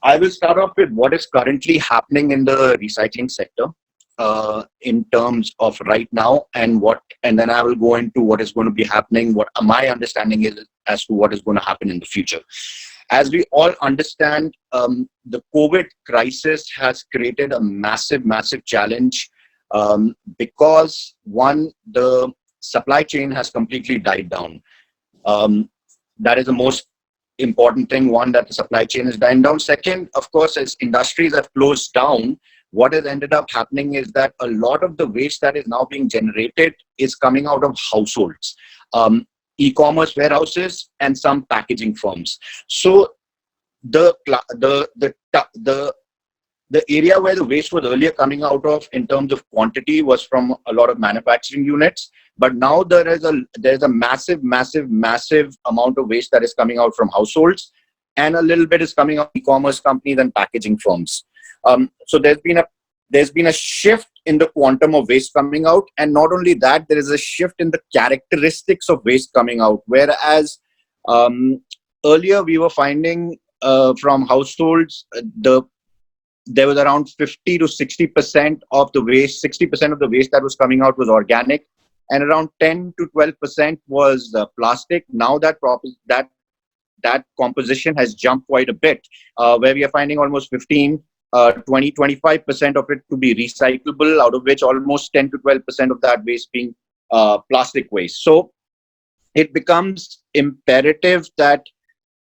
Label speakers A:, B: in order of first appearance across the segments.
A: I will start off with what is currently happening in the recycling sector in terms of right now, and then I will go into what is going to be happening, what my understanding is as to what is going to happen in the future. As we all understand, the COVID crisis has created a massive, massive challenge because one, the supply chain has completely died down. That is the most important thing. One, that the supply chain is dying down. Second, of course, as industries have closed down, what has ended up happening is that a lot of the waste that is now being generated is coming out of households, e-commerce warehouses, and some packaging firms. So the area where the waste was earlier coming out of in terms of quantity was from a lot of manufacturing units, but now there's a massive amount of waste that is coming out from households, and a little bit is coming out from e-commerce companies and packaging firms. So there's been a shift in the quantum of waste coming out, and not only that, there is a shift in the characteristics of waste coming out. Whereas earlier we were finding from households, there was around 50 to 60% of the waste, 60% of the waste that was coming out was organic, and around 10 to 12% was plastic. Now that composition has jumped quite a bit, where we are finding almost 15, 20, 25% of it to be recyclable, out of which almost 10 to 12% of that waste being plastic waste. So it becomes imperative that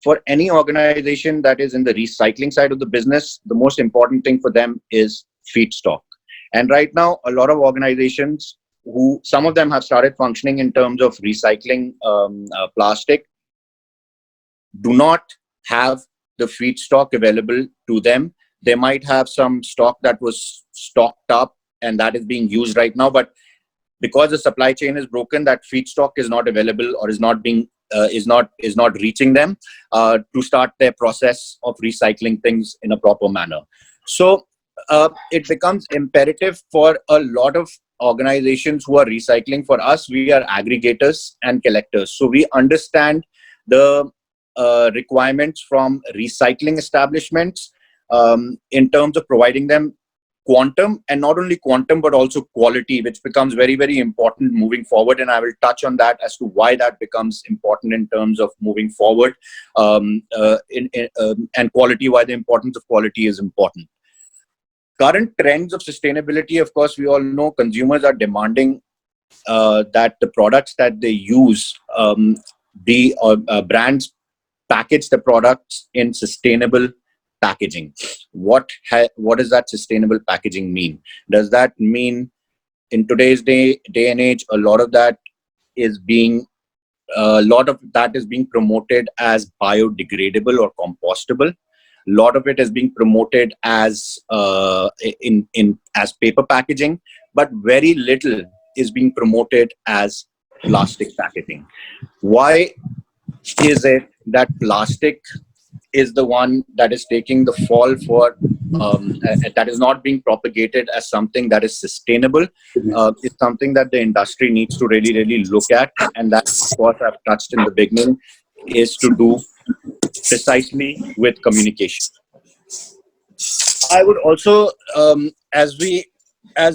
A: for any organization that is in the recycling side of the business, the most important thing for them is feedstock. And right now, a lot of organizations, some of them have started functioning in terms of recycling plastic, do not have the feedstock available to them. They might have some stock that was stocked up and that is being used right now, but because the supply chain is broken, that feedstock is not available or is not reaching them to start their process of recycling things in a proper manner. So it becomes imperative for a lot of organizations who are recycling. For us, we are aggregators and collectors, so we understand the requirements from recycling establishments in terms of providing them quantum, and not only quantum but also quality, which becomes very, very important moving forward. And I will touch on that as to why that becomes important in terms of moving forward, and quality, why the importance of quality is important. Current trends of sustainability, of course, we all know consumers are demanding that the products that they use, brands package the products in sustainable packaging. What does that sustainable packaging mean? Does that mean in today's day and age, a lot of that is being promoted as biodegradable or compostable? A lot of it is being promoted as as paper packaging, but very little is being promoted as plastic packaging. Why is it that plastic is the one that is taking the fall for that is not being propagated as something that is sustainable? It's something that the industry needs to really look at, and that, of course, I've touched in the beginning, is to do precisely with communication. I would also, as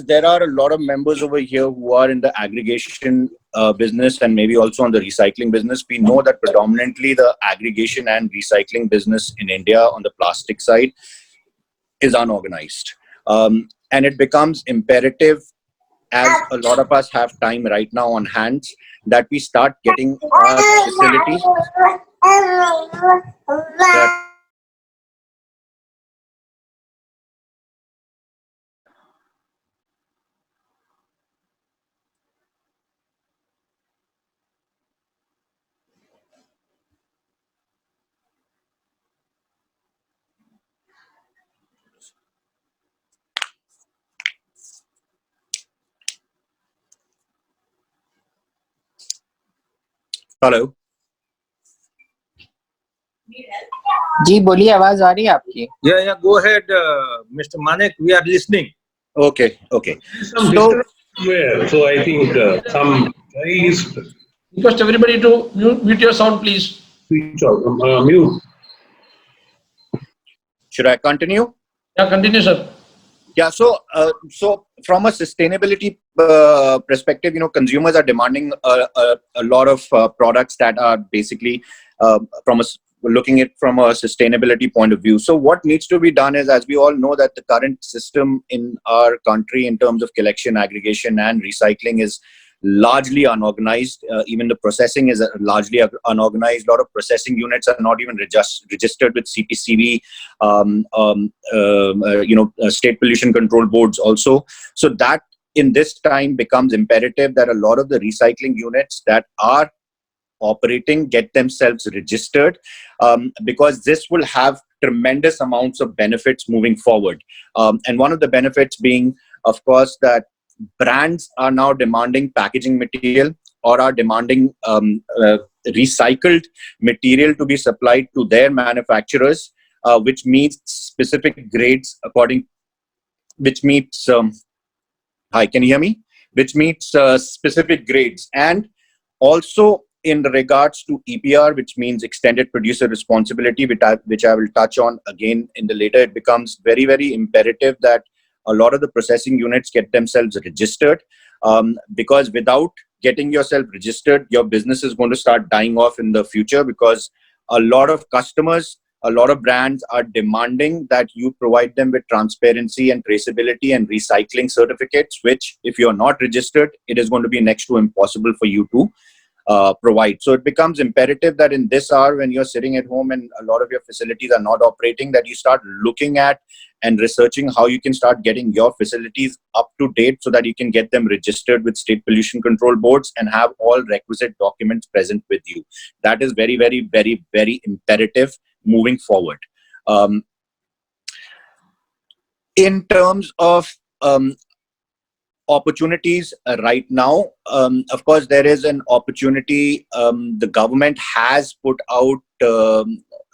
A: there are a lot of members over here who are in the aggregation business and maybe also on the recycling business, we know that predominantly the aggregation and recycling business in India on the plastic side is unorganized. And it becomes imperative, as a lot of us have time right now on hand, that we start getting our facility Hello.
B: जी बोलिए, आवाज आ रही है आपकी?
C: Yeah, go ahead, Mr. Manek. We are listening.
A: Okay.
D: So I think some guys request everybody to mute your sound, please. Switch off. Mute.
A: Should I continue?
D: Yeah, continue, sir.
A: Yeah, so from a sustainability perspective, consumers are demanding a lot of products that are basically looking at from a sustainability point of view. So what needs to be done is, as we all know, that the current system in our country in terms of collection, aggregation, and recycling is largely unorganized. Even the processing is largely unorganized. A lot of processing units are not even registered with CPCB, state pollution control boards also. So that in this time becomes imperative that a lot of the recycling units that are operating get themselves registered, because this will have tremendous amounts of benefits moving forward. And one of the benefits being, of course, that brands are now demanding packaging material or are demanding recycled material to be supplied to their manufacturers, which meets specific grades which meets hi, can you hear me? Which meets specific grades. And also in regards to EPR, which means extended producer responsibility, which I will touch on again in the later, it becomes very, very imperative that a lot of the processing units get themselves registered, because without getting yourself registered, your business is going to start dying off in the future, because a lot of customers, a lot of brands are demanding that you provide them with transparency and traceability and recycling certificates, which if you're not registered, it is going to be next to impossible for you to provide. So it becomes imperative that in this hour, when you're sitting at home and a lot of your facilities are not operating, that you start looking at and researching how you can start getting your facilities up to date so that you can get them registered with state pollution control boards and have all requisite documents present with you. That is very, very, very, very imperative moving forward. In terms of opportunities right now, of course, there is an opportunity. The government has put out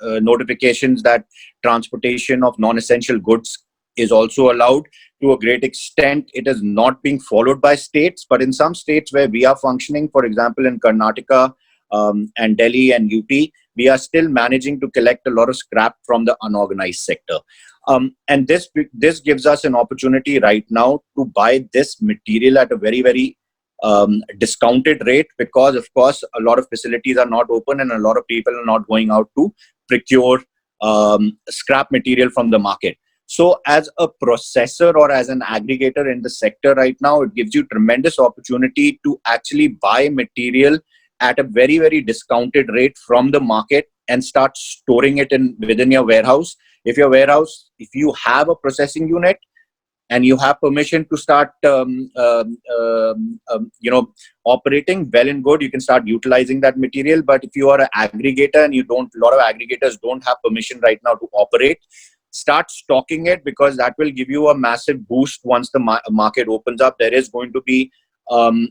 A: notifications that transportation of non-essential goods is also allowed. To a great extent, it is not being followed by states, but in some states where we are functioning, for example, in Karnataka and Delhi and UP, we are still managing to collect a lot of scrap from the unorganized sector. And this gives us an opportunity right now to buy this material at a very, very discounted rate, because, of course, a lot of facilities are not open and a lot of people are not going out to procure scrap material from the market. So as a processor or as an aggregator in the sector right now, it gives you tremendous opportunity to actually buy material at a very, very discounted rate from the market and start storing it within your warehouse. If you have a processing unit and you have permission to start, operating, well and good, you can start utilizing that material. But if you are an aggregator and a lot of aggregators don't have permission right now to operate, start stocking it, because that will give you a massive boost once the market opens up. There is going to be an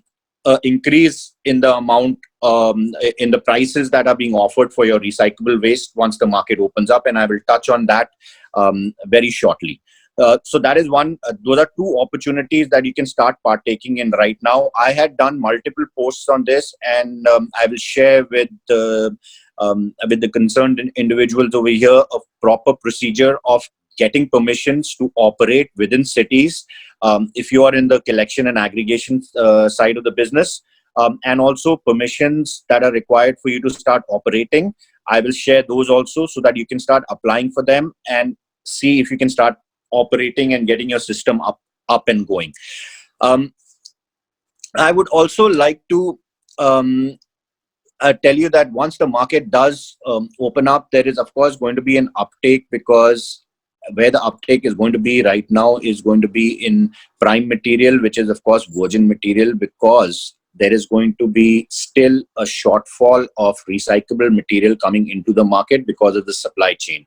A: increase in the amount, in the prices that are being offered for your recyclable waste once the market opens up, and I will touch on that very shortly. So that is one. Those are two opportunities that you can start partaking in right now. I had done multiple posts on this, and I will share with the concerned individuals over here a proper procedure of getting permissions to operate within cities, if you are in the collection and aggregation side of the business, and also permissions that are required for you to start operating. I will share those also so that you can start applying for them and see if you can start operating and getting your system up and going. I would also like to tell you that once the market does open up, there is, of course, going to be an uptake, because where the uptake is going to be right now is going to be in prime material, which is, of course, virgin material, because there is going to be still a shortfall of recyclable material coming into the market because of the supply chain.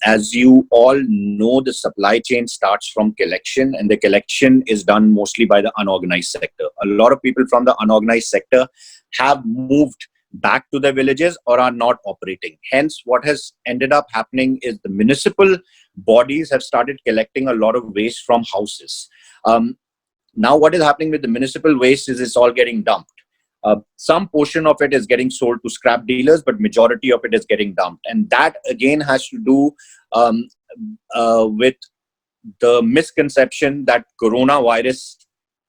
A: As you all know, the supply chain starts from collection, and the collection is done mostly by the unorganized sector. A lot of people from the unorganized sector have moved back to their villages or are not operating. Hence, what has ended up happening is the municipal bodies have started collecting a lot of waste from houses. Now, what is happening with the municipal waste is it's all getting dumped. Some portion of it is getting sold to scrap dealers, but majority of it is getting dumped. And that, again, has to do with the misconception that coronavirus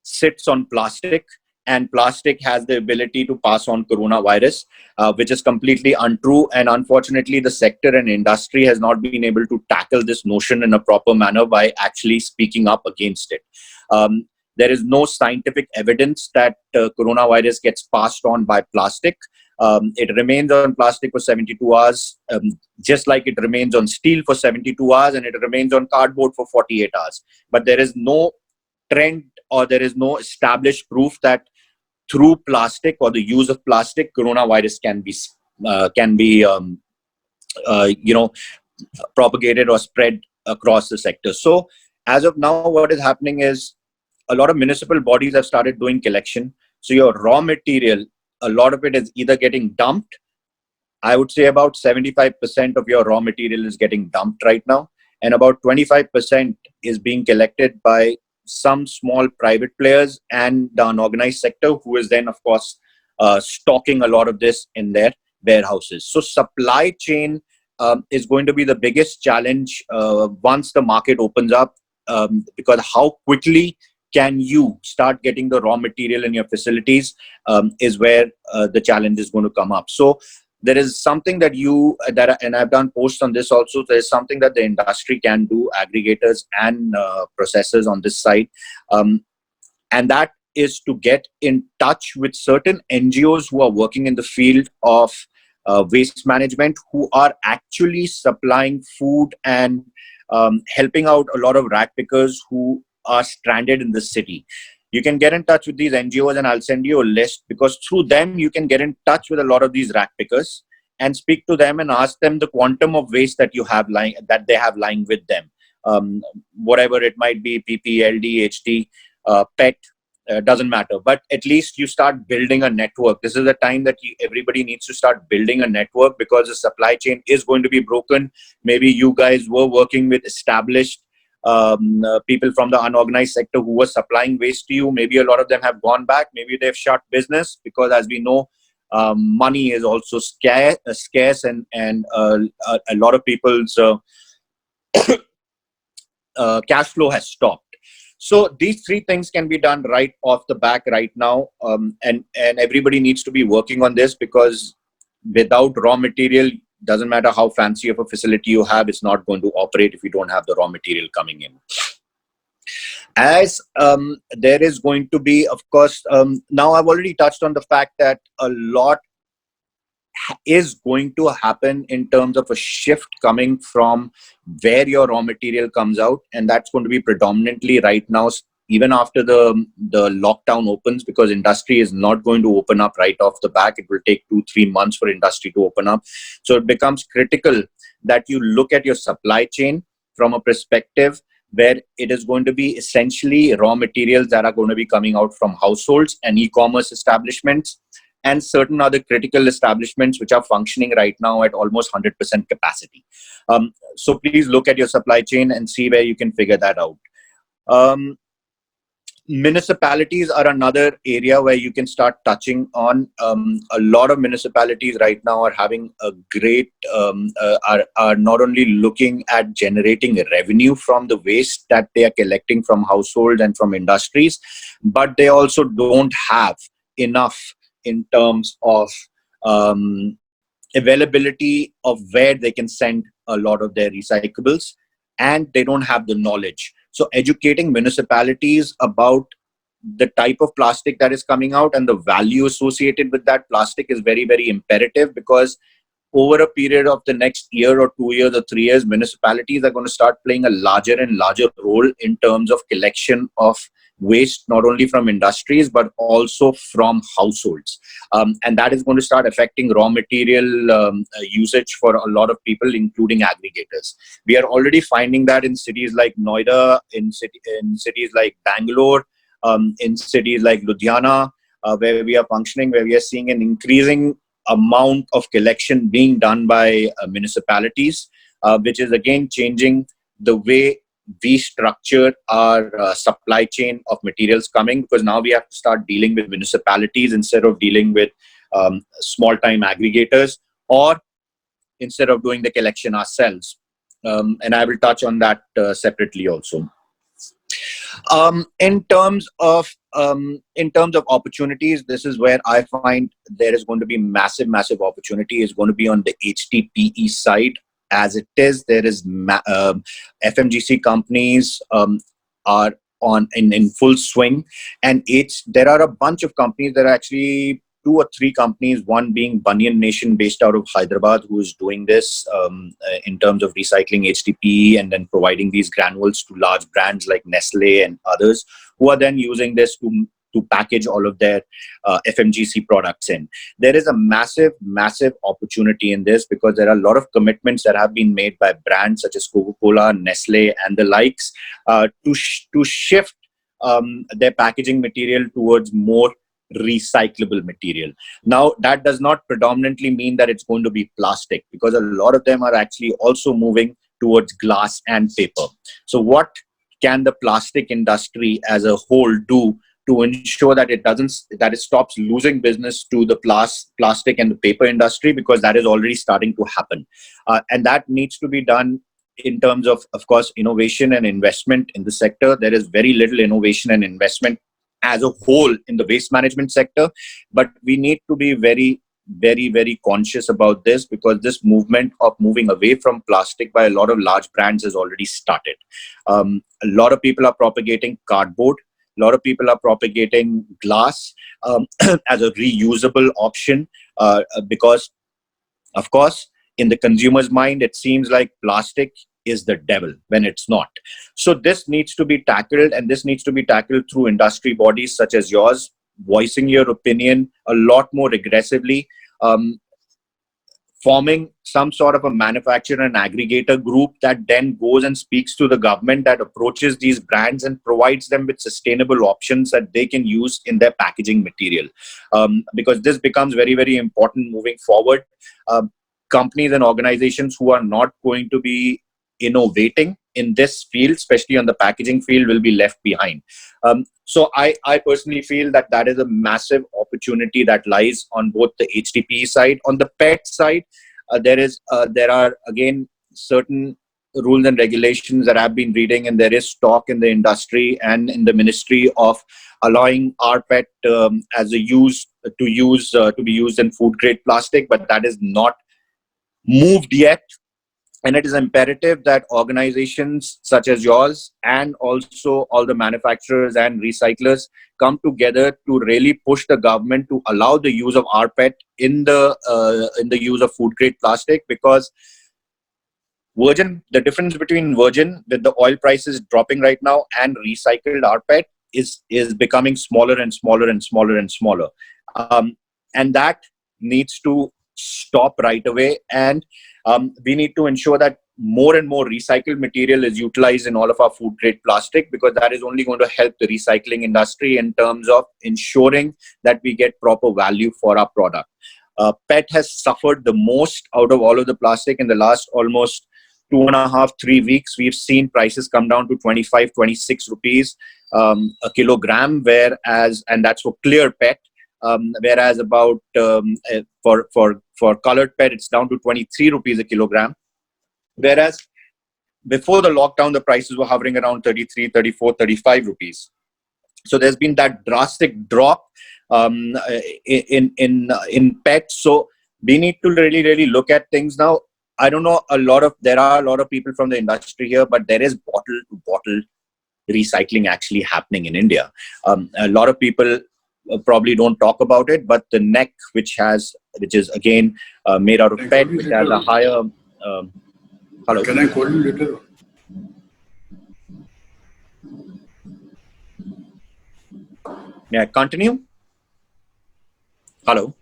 A: sits on plastic and plastic has the ability to pass on coronavirus, which is completely untrue. And unfortunately, the sector and industry has not been able to tackle this notion in a proper manner by actually speaking up against it. There is no scientific evidence that coronavirus gets passed on by plastic. It remains on plastic for 72 hours, just like it remains on steel for 72 hours, and it remains on cardboard for 48 hours. But there is no trend or there is no established proof that through plastic or the use of plastic, coronavirus can be propagated or spread across the sector. So as of now, what is happening is a lot of municipal bodies have started doing collection. So your raw material, a lot of it is either getting dumped. I would say about 75% of your raw material is getting dumped right now, and about 25% is being collected by some small private players and the unorganized sector, who is then, of course, stocking a lot of this in their warehouses. So supply chain is going to be the biggest challenge once the market opens up, because how quickly can you start getting the raw material in your facilities is where the challenge is going to come up. So there is something and I've done posts on this also, there's something that the industry can do, aggregators and processors on this side. And that is to get in touch with certain NGOs who are working in the field of waste management, who are actually supplying food and helping out a lot of rat pickers who are stranded in the city. You can get in touch with these NGOs, and I'll send you a list, because through them you can get in touch with a lot of these rat pickers and speak to them and ask them the quantum of waste that they have lying with them, whatever it might be, PP, LD, HT, PET, doesn't matter. But at least you start building a network. This is the time that everybody needs to start building a network, because the supply chain is going to be broken. Maybe you guys were working with established people from the unorganized sector who were supplying waste to you. Maybe a lot of them have gone back. Maybe they've shut business, because as we know, money is also scarce, and a lot of people's cash flow has stopped. So these three things can be done right off the back right now, and everybody needs to be working on this, because without raw material, doesn't matter how fancy of a facility you have, it's not going to operate if you don't have the raw material coming in. As there is going to be, of course, now I've already touched on the fact that a lot is going to happen in terms of a shift coming from where your raw material comes out, and that's going to be predominantly right now, even after the lockdown opens, because industry is not going to open up right off the back. It will take 2-3 months for industry to open up. So it becomes critical that you look at your supply chain from a perspective where it is going to be essentially raw materials that are going to be coming out from households and e-commerce establishments and certain other critical establishments which are functioning right now at almost 100% capacity. So please look at your supply chain and see where you can figure that out. Municipalities are another area where you can start touching on. A lot of municipalities right now are having a great, are not only looking at generating revenue from the waste that they are collecting from households and from industries, but they also don't have enough in terms of availability of where they can send a lot of their recyclables, and they don't have the knowledge. So educating municipalities about the type of plastic that is coming out and the value associated with that plastic is very, very imperative, because over a period of the next year or 2 years or 3 years, municipalities are going to start playing a larger and larger role in terms of collection of waste, not only from industries, but also from households. And that is going to start affecting raw material usage for a lot of people, including aggregators. We are already finding that in cities like Noida, in cities like Bangalore, in cities like Ludhiana, where we are functioning, where we are seeing an increasing amount of collection being done by municipalities, which is again changing the way we structure our supply chain of materials coming, because now we have to start dealing with municipalities instead of dealing with small time aggregators, or instead of doing the collection ourselves. and I will touch on that separately also. In terms of opportunities, this is where I find there is going to be massive opportunity is going to be on the HTPE side. As it is, there is FMGC companies are in full swing, and there are a bunch of companies that are actually 2 or 3 companies, one being Banyan Nation based out of Hyderabad, who is doing this in terms of recycling HDPE and then providing these granules to large brands like Nestle and others, who are then using this to package all of their FMGC products in. There is a massive opportunity in this because there are a lot of commitments that have been made by brands such as Coca-Cola, Nestle, and the likes to shift their packaging material towards more recyclable material. Now, that does not predominantly mean that it's going to be plastic, because a lot of them are actually also moving towards glass and paper. So what can the plastic industry as a whole do to ensure that it stops losing business to the plastic and the paper industry, because that is already starting to happen, and that needs to be done in terms of course, innovation and investment in the sector. There is very little innovation and investment as a whole in the waste management sector, but we need to be very conscious about this, because this movement of moving away from plastic by a lot of large brands has already started. A lot of people are propagating cardboard. A lot of people are propagating glass as a reusable option because, of course, in the consumer's mind, it seems like plastic is the devil when it's not. So this needs to be tackled, and this needs to be tackled through industry bodies such as yours, voicing your opinion a lot more aggressively, forming some sort of a manufacturer and aggregator group that then goes and speaks to the government, that approaches these brands and provides them with sustainable options that they can use in their packaging material. Because this becomes very important moving forward. Companies and organizations who are not going to be innovating in this field, especially on the packaging field, will be left behind. So I personally feel that is a massive opportunity that lies on both the HDPE side. On the PET side, there are again certain rules and regulations that I've been reading, and there is talk in the industry and in the ministry of allowing rPET as a to be used in food grade plastic, but that is not moved yet. And it is imperative that organizations such as yours and also all the manufacturers and recyclers come together to really push the government to allow the use of rPET in the use of food grade plastic, because the difference between virgin, with the oil prices dropping right now, and recycled rPET is becoming smaller and smaller. And that needs to stop right away. And we need to ensure that more and more recycled material is utilized in all of our food grade plastic, because that is only going to help the recycling industry in terms of ensuring that we get proper value for our product. PET has suffered the most out of all of the plastic. In the last almost 2.5-3 weeks, we've seen prices come down to 25-26 rupees a kilogram, and that's for clear PET. Whereas about for colored PET, it's down to 23 rupees a kilogram. Whereas before the lockdown, the prices were hovering around 33, 34, 35 rupees. So there's been that drastic drop in PET. So we need to really look at things now. I don't know, there are a lot of people from the industry here, but there is bottle to bottle recycling actually happening in India. A lot of people probably don't talk about it, but the neck, which is again made out of PET, which has a higher. Hello.
D: Can I call you later?
A: May I continue? Hello.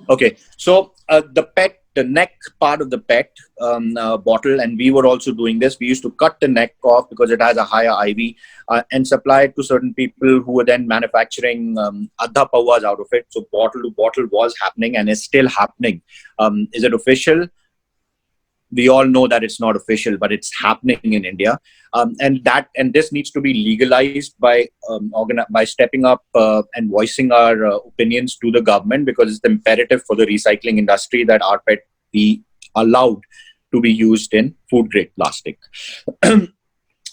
A: Okay, so the neck part of the PET bottle, and we were also doing this. We used to cut the neck off because it has a higher IV and supply it to certain people who were then manufacturing adha pawas out of it. So bottle to bottle was happening and is still happening. Is it official? We all know that it's not official, but it's happening in India, and this needs to be legalized by stepping up and voicing our opinions to the government, because it's imperative for the recycling industry that rPET be allowed to be used in food grade plastic.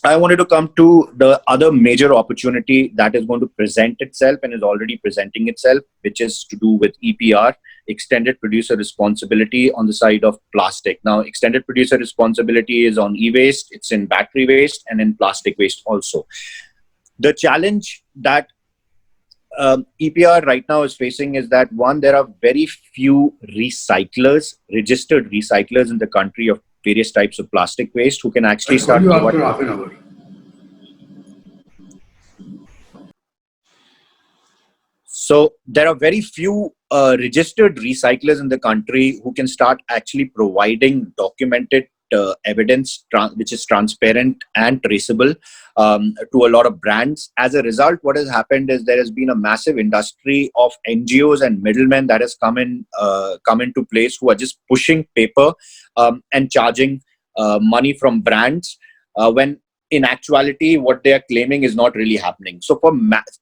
A: I wanted to come to the other major opportunity that is going to present itself and is already presenting itself, which is to do with EPR, extended producer responsibility, on the side of plastic. Now, extended producer responsibility is on e-waste, it's in battery waste, and in plastic waste also. The challenge that EPR right now is facing is that, one, there are very few recyclers, registered recyclers in the country of various types of plastic waste who can actually
D: I'll call
A: start
D: you after
A: providing.
D: half an hour.
A: So there are very few registered recyclers in the country who can start actually providing documented evidence which is transparent and traceable to a lot of brands. As a result, what has happened is there has been a massive industry of NGOs and middlemen that has come into place, who are just pushing paper and charging money from brands when in actuality what they are claiming is not really happening. So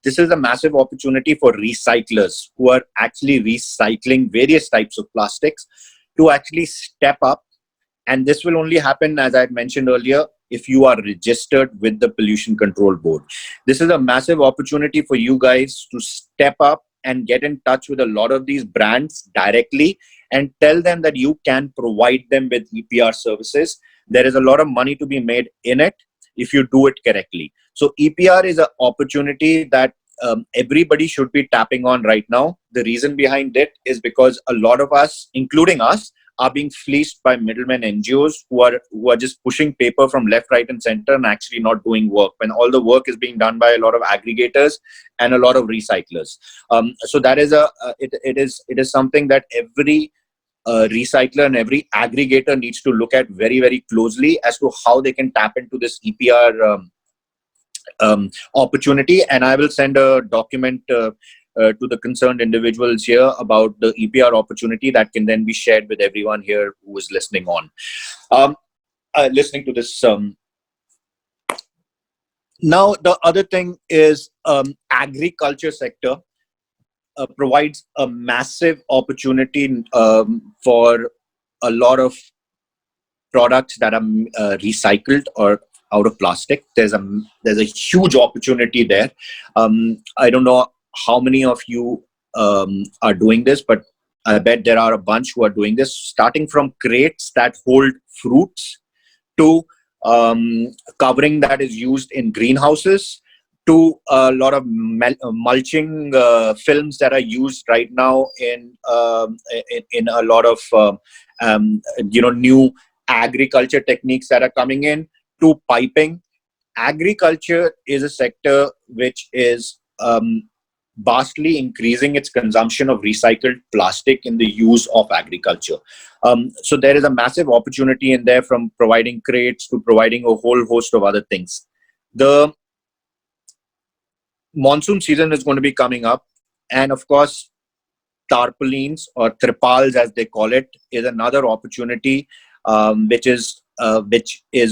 A: this is a massive opportunity for recyclers who are actually recycling various types of plastics to actually step up. And this will only happen, as I had mentioned earlier, if you are registered with the Pollution Control Board. This is a massive opportunity for you guys to step up and get in touch with a lot of these brands directly and tell them that you can provide them with EPR services. There is a lot of money to be made in it if you do it correctly. So EPR is an opportunity that everybody should be tapping on right now. The reason behind it is because a lot of us, including us, are being fleeced by middlemen NGOs who are just pushing paper from left, right, and center and actually not doing work, when all the work is being done by a lot of aggregators and a lot of recyclers. So that is it is something that every recycler and every aggregator needs to look at very, very closely as to how they can tap into this EPR opportunity. And I will send a document to the concerned individuals here about the EPR opportunity that can then be shared with everyone here who is listening on, listening to this. Now, the other thing is agriculture sector provides a massive opportunity for a lot of products that are recycled or out of plastic. There's a huge opportunity there. I don't know how many of you are doing this, but I bet there are a bunch who are doing this, starting from crates that hold fruits to covering that is used in greenhouses, to a lot of mulching films that are used right now in a lot of new agriculture techniques that are coming in, to piping. Agriculture is a sector which is vastly increasing its consumption of recycled plastic in the use of agriculture. So there is a massive opportunity in there, from providing crates to providing a whole host of other things. The monsoon season is going to be coming up, and of course tarpaulins, or tripals as they call it, is another opportunity which is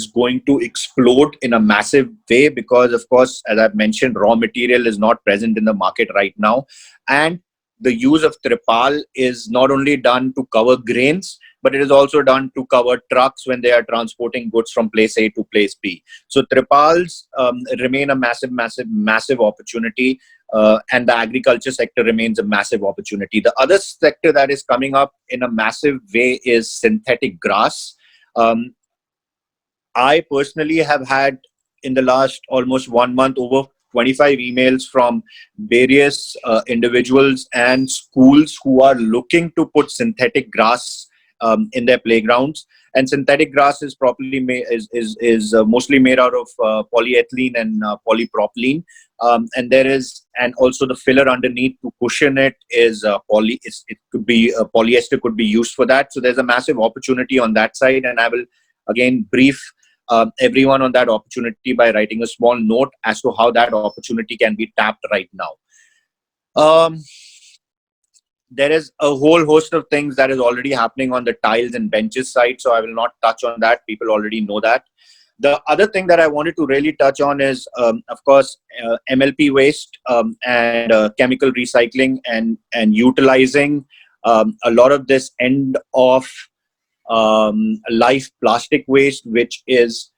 A: going to explode in a massive way, because of course, as I've mentioned, raw material is not present in the market right now, and the use of tripal is not only done to cover grains, but it is also done to cover trucks when they are transporting goods from place A to place B. So tripals remain a massive opportunity, and the agriculture sector remains a massive opportunity. The other sector that is coming up in a massive way is synthetic grass. I personally have had, in the last almost 1 month, over 25 emails from various individuals and schools who are looking to put synthetic grass in their playgrounds. And synthetic grass is properly mostly made out of polyethylene and polypropylene, and also the filler underneath to cushion it is it could be polyester, could be used for that. So there's a massive opportunity on that side, and I will again brief everyone on that opportunity by writing a small note as to how that opportunity can be tapped right now. There is a whole host of things that is already happening on the tiles and benches side, so I will not touch on that. People already know that. The other thing that I wanted to really touch on is, of course, MLP waste and chemical recycling, and utilizing a lot of this end of live plastic waste, which is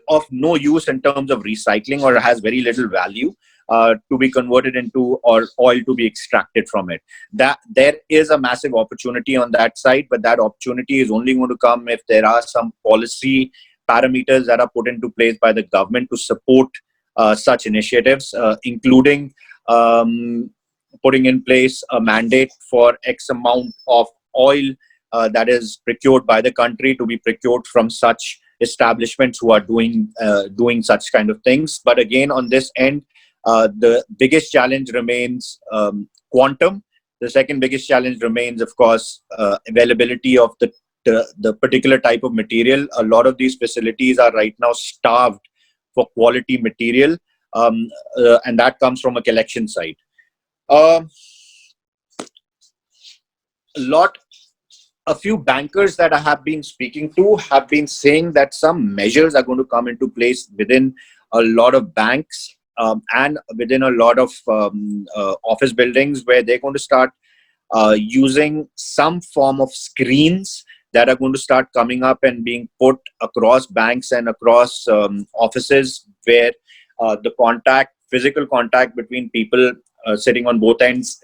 A: of no use in terms of recycling or has very little value, to be converted into, or oil to be extracted from it. That there is a massive opportunity on that side, but that opportunity is only going to come if there are some policy parameters that are put into place by the government to support such initiatives, including putting in place a mandate for X amount of oil that is procured by the country to be procured from such establishments who are doing such kind of things. But again, on this end, the biggest challenge remains quantum. The second biggest challenge remains, of course, availability of the particular type of material. A lot of these facilities are right now starved for quality material, and that comes from a collection side. A few bankers that I have been speaking to have been saying that some measures are going to come into place within a lot of banks and within a lot of office buildings, where they're going to start using some form of screens that are going to start coming up and being put across banks and across offices, where the physical contact between people sitting on both ends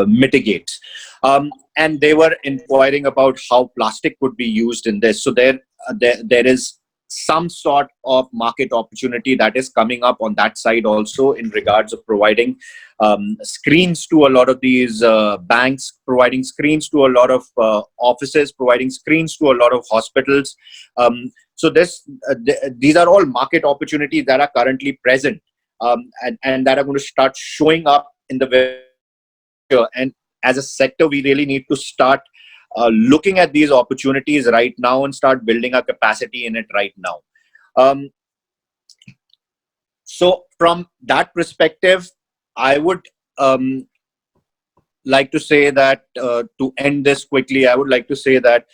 A: mitigates. And they were inquiring about how plastic could be used in this. So there is some sort of market opportunity that is coming up on that side also, in regards of providing screens to a lot of these banks, providing screens to a lot of offices, providing screens to a lot of hospitals. So these are all market opportunities that are currently present, and that are going to start showing up in the future. And as a sector, we really need to start looking at these opportunities right now and start building our capacity in it right now. So from that perspective, I would like to say that, to end this quickly, I would like to say that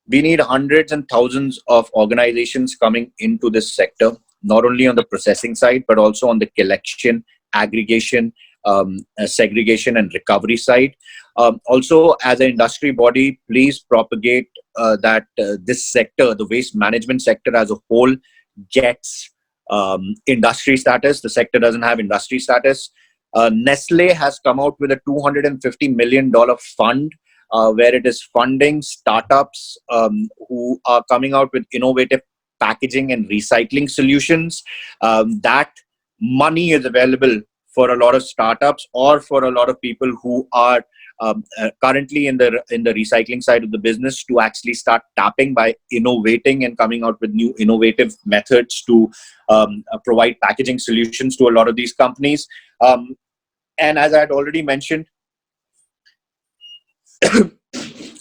A: we need hundreds and thousands of organizations coming into this sector, not only on the processing side, but also on the collection, aggregation, segregation and recovery side. Also, as an industry body, please propagate that this sector, the waste management sector as a whole, gets industry status. The sector doesn't have industry status. Nestle has come out with a $250 million fund, where it is funding startups who are coming out with innovative packaging and recycling solutions. That money is available for a lot of startups or for a lot of people who are currently in the recycling side of the business, to actually start tapping by innovating and coming out with new innovative methods to provide packaging solutions to a lot of these companies. And as I had already mentioned,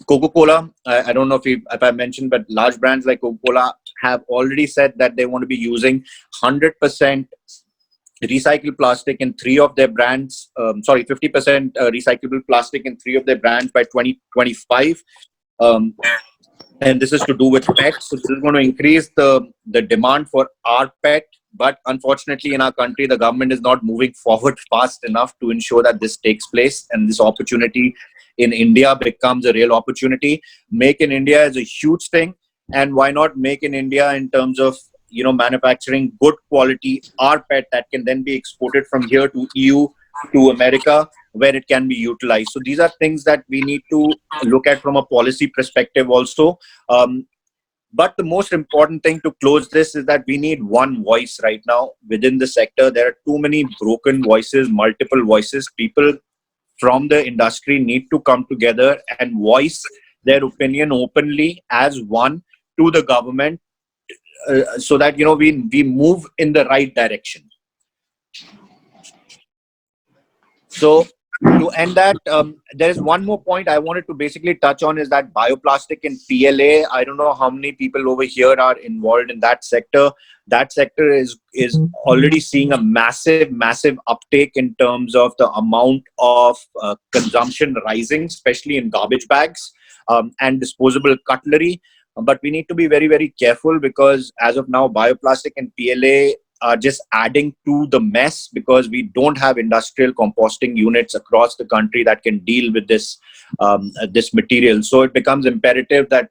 A: Coca-Cola, I don't know if I mentioned, but large brands like Coca-Cola have already said that they want to be using 100% recycled plastic in 3 of their brands, 50% recyclable plastic in 3 of their brands by 2025. And this is to do with PET. So this is going to increase the demand for our PET. But unfortunately, in our country, the government is not moving forward fast enough to ensure that this takes place, and this opportunity in India becomes a real opportunity. Make in India is a huge thing. And why not make in India in terms of, manufacturing good quality rPET that can then be exported from here to EU, to America, where it can be utilized. So these are things that we need to look at from a policy perspective also. But the most important thing to close this is that we need one voice right now within the sector. There are too many broken voices, multiple voices. People from the industry need to come together and voice their opinion openly as one to the government, so that we move in the right direction. So to end that, there is one more point I wanted to basically touch on, is that bioplastic and PLA. I don't know how many people over here are involved in that sector. That sector is already seeing a massive uptake in terms of the amount of consumption rising, especially in garbage bags and disposable cutlery. But we need to be very, very careful, because as of now, bioplastic and PLA are just adding to the mess because we don't have industrial composting units across the country that can deal with this material. So it becomes imperative that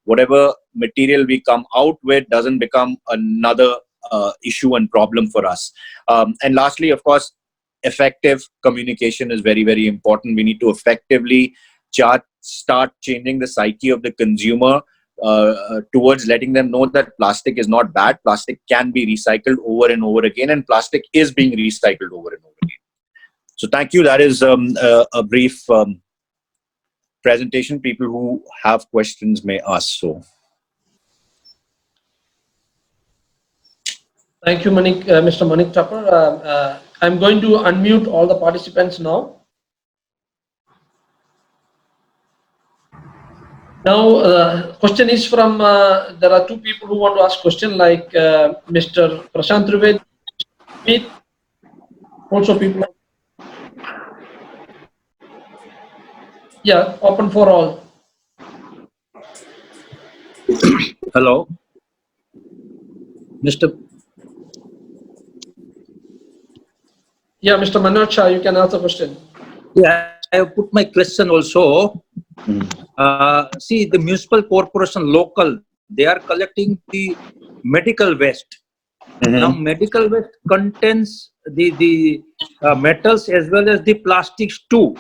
A: whatever material we come out with doesn't become another issue and problem for us. And lastly, of course, effective communication is very, very important. We need to effectively start changing the psyche of the consumer towards letting them know that plastic is not bad. Plastic can be recycled over and over again, and plastic is being recycled over and over again. So thank you. That is a brief presentation. People who have questions may ask. So.
D: Thank you, Mr. Manik Thapar. I'm going to unmute all the participants now. Now, question is from, there are two people who want to ask question, like Mr. Prashant Trivedi, also people. Yeah, open for all.
C: Hello, Mr.
D: Yeah, Mr. Manoj Shah, you can ask the question.
C: Yeah, I have put my question also. See, the municipal corporation local, they are collecting the medical waste. Now, medical waste contains the metals as well as the plastics too.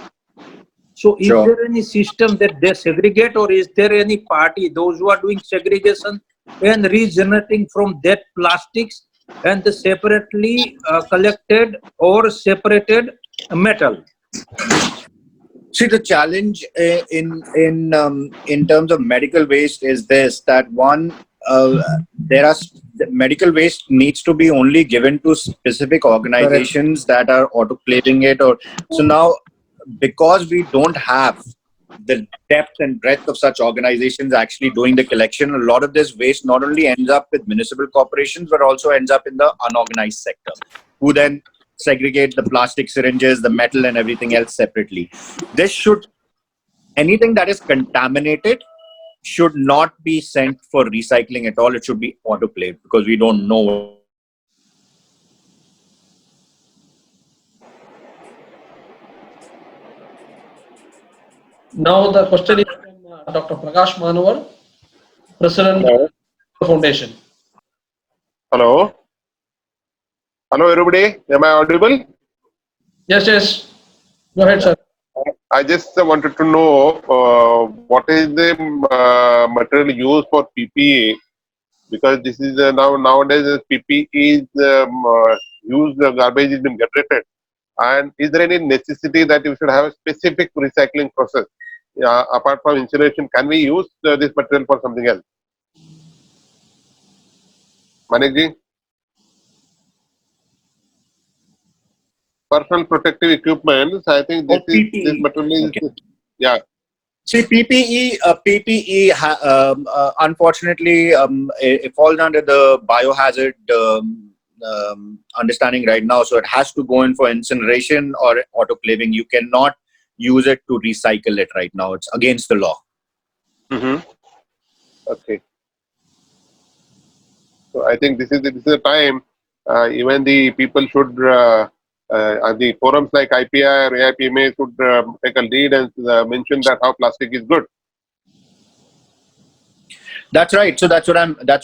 C: So, is there any system that they segregate, or is there any party, those who are doing segregation and regenerating from that plastics and the separately collected or separated metal?
A: See, the challenge in terms of medical waste is this: that one, medical waste needs to be only given to specific organizations that are autoclaving it, so now, because we don't have the depth and breadth of such organizations actually doing the collection, a lot of this waste not only ends up with municipal corporations but also ends up in the unorganized sector, who then segregate the plastic syringes, the metal and everything else separately. Anything that is contaminated should not be sent for recycling at all. It should be autoclaved, because we don't know.
D: Now the question is from Dr. Prakash Manavar, President of the Foundation.
E: Hello. Hello, everybody. Am I audible?
D: Yes, yes. Go ahead, sir.
E: I just wanted to know what is the material used for PPE, because this is nowadays PPE is used, garbage is being generated, and is there any necessity that you should have a specific recycling process apart from incineration? Can we use this material for something else? Manikji? Personal protective equipment. I think this this material is, yeah.
A: See, PPE, unfortunately, it falls under the biohazard understanding right now. So it has to go in for incineration or autoclaving. You cannot use it to recycle it right now. It's against the law.
E: Okay. So I think this is the time. Even the people should. The forums like IPI or AIPMA should take a lead and mention that how plastic is good.
A: That's right. So that's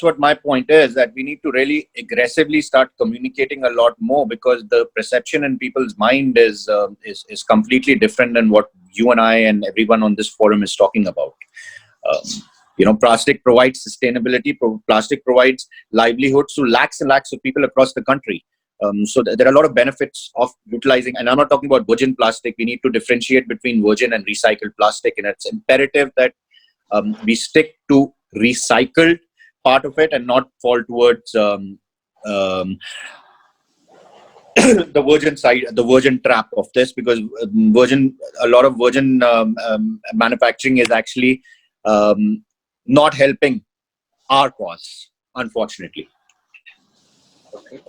A: what my point is, that we need to really aggressively start communicating a lot more, because the perception in people's mind is completely different than what you and I and everyone on this forum is talking about. Plastic provides sustainability. Plastic provides livelihoods to lakhs and lakhs of people across the country. So there are a lot of benefits of utilizing, and I'm not talking about virgin plastic. We need to differentiate between virgin and recycled plastic, and it's imperative that we stick to recycled part of it and not fall towards the virgin side, the virgin trap of this, because a lot of virgin manufacturing is actually not helping our cause, unfortunately.
E: Okay.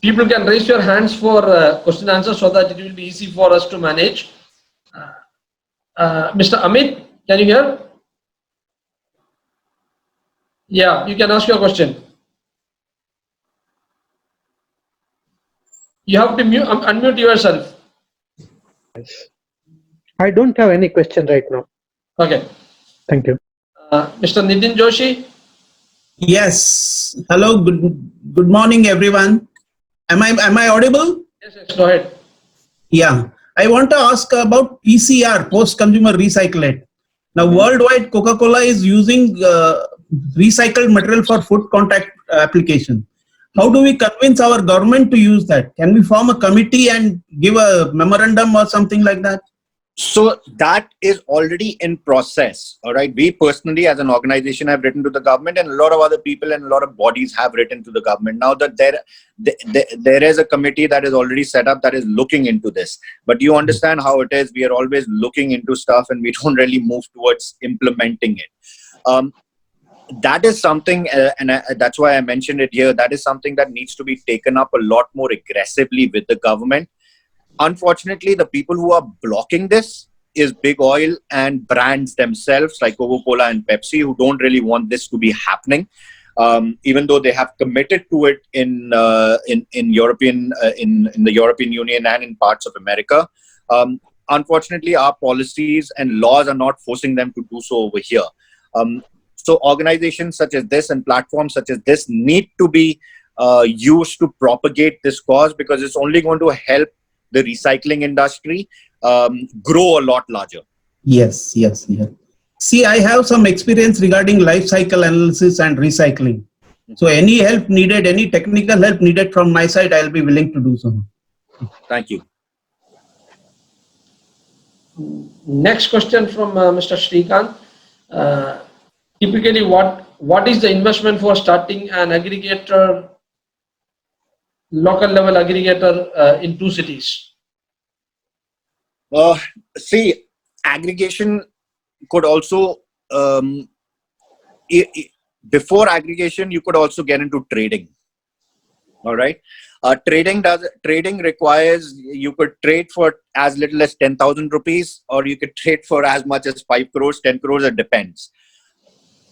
D: People can raise your hands for question and answer so that it will be easy for us to manage. Mr. Amit, can you hear? Yeah, you can ask your question. You have to unmute yourself.
F: I don't have any question right now.
D: Okay.
F: Thank you.
D: Mr. Nitin Joshi.
G: Yes. Hello. Good morning, everyone. Am I audible?
D: Yes, go ahead.
G: Yeah. I want to ask about PCR, post-consumer recyclate. Now, worldwide, Coca-Cola is using recycled material for food contact application. How do we convince our government to use that? Can we form a committee and give a memorandum or something like that?
A: So that is already in process. All right. We personally, as an organization, have written to the government, and a lot of other people and a lot of bodies have written to the government. Now that there is a committee that is already set up that is looking into this. But you understand how it is. We are always looking into stuff, and we don't really move towards implementing it. That is something, that's why I mentioned it here. That is something that needs to be taken up a lot more aggressively with the government. Unfortunately, the people who are blocking this is big oil and brands themselves like Coca-Cola and Pepsi, who don't really want this to be happening, even though they have committed to it in the European Union and in parts of America. Unfortunately, our policies and laws are not forcing them to do so over here. So organizations such as this and platforms such as this need to be used to propagate this cause, because it's only going to help the recycling industry grow a lot larger.
G: Yes. See, I have some experience regarding life cycle analysis and recycling. So any help needed, any technical help needed from my side, I'll be willing to do so.
A: Thank you.
D: Next question from Mr. Srikanth. Typically, what is the investment for starting an aggregator, local level aggregator in 2 cities?
A: See, aggregation could also, before aggregation, you could also get into trading. All right. Trading requires, you could trade for as little as 10,000 rupees, or you could trade for as much as 5 crores, 10 crores, it depends.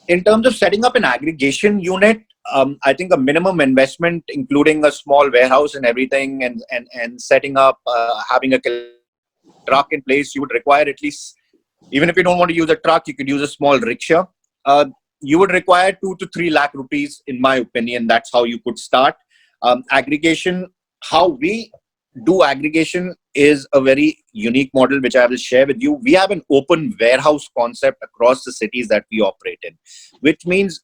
A: In terms of setting up an aggregation unit, I think a minimum investment, including a small warehouse and everything, and setting up, having a truck in place, you would require at least, even if you don't want to use a truck, you could use a small rickshaw. You would require 2 to 3 lakh rupees, in my opinion. That's how you could start. Aggregation, how we do aggregation is a very unique model, which I will share with you. We have an open warehouse concept across the cities that we operate in, which means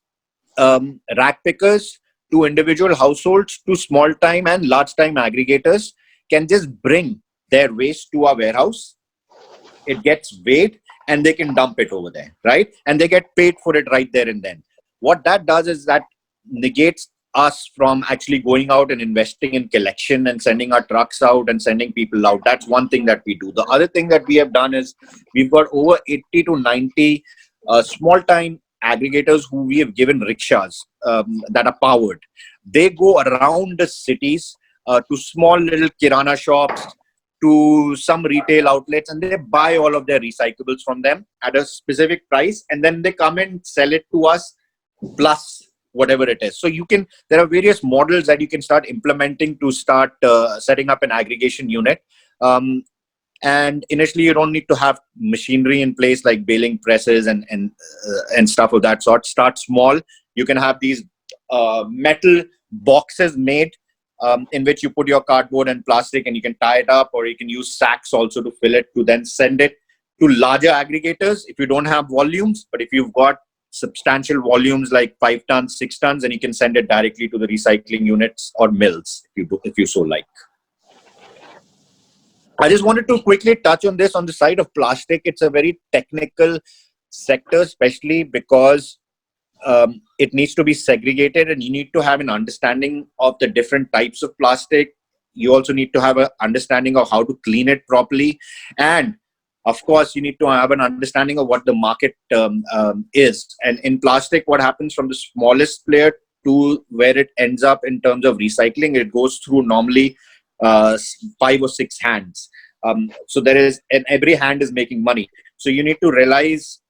A: rack pickers to individual households to small time and large time aggregators can just bring their waste to our warehouse. It gets weighed and they can dump it over there, right? And they get paid for it right there and then. What that does is that negates us from actually going out and investing in collection and sending our trucks out and sending people out. That's one thing that we do. The other thing that we have done is we've got over 80 to 90 small time aggregators who we have given rickshaws that are powered. They go around the cities to small little kirana shops, to some retail outlets, and they buy all of their recyclables from them at a specific price, and then they come and sell it to us plus whatever it is. So there are various models that you can start implementing to start setting up an aggregation unit. And initially, you don't need to have machinery in place like baling presses and stuff of that sort. Start small. You can have these metal boxes made in which you put your cardboard and plastic, and you can tie it up, or you can use sacks also to fill it, to then send it to larger aggregators if you don't have volumes. But if you've got substantial volumes like 5 tons, 6 tons, then you can send it directly to the recycling units or mills if you so like. I just wanted to quickly touch on this on the side of plastic. It's a very technical sector, especially because it needs to be segregated, and you need to have an understanding of the different types of plastic. You also need to have an understanding of how to clean it properly. And of course, you need to have an understanding of what the market is. And in plastic, what happens from the smallest player to where it ends up in terms of recycling, it goes through normally 5 or 6 hands. So there is, and every hand is making money. So you need to realize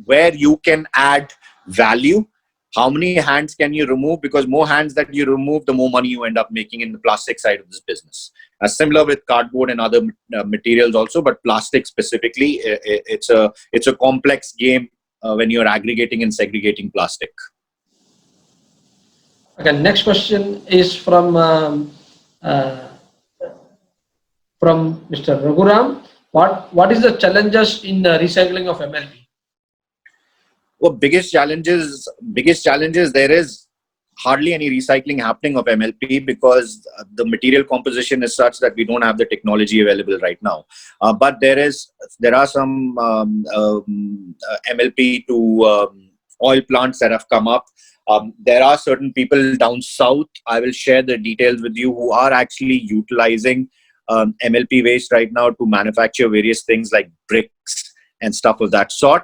A: where you can add value how many hands can you remove? Because more hands that you remove, the more money you end up making in the plastic side of this business. Similar with cardboard and other materials also, but plastic specifically, it's a complex game when you're aggregating and segregating plastic.
D: Okay, next question is from Mr. Raghuram. What is the challenges in recycling of MLP?
A: Well, biggest challenges, there is hardly any recycling happening of MLP because the material composition is such that we don't have the technology available right now. But there are some MLP to oil plants that have come up. There are certain people down south, I will share the details with you, who are actually utilizing MLP waste right now to manufacture various things like bricks and stuff of that sort.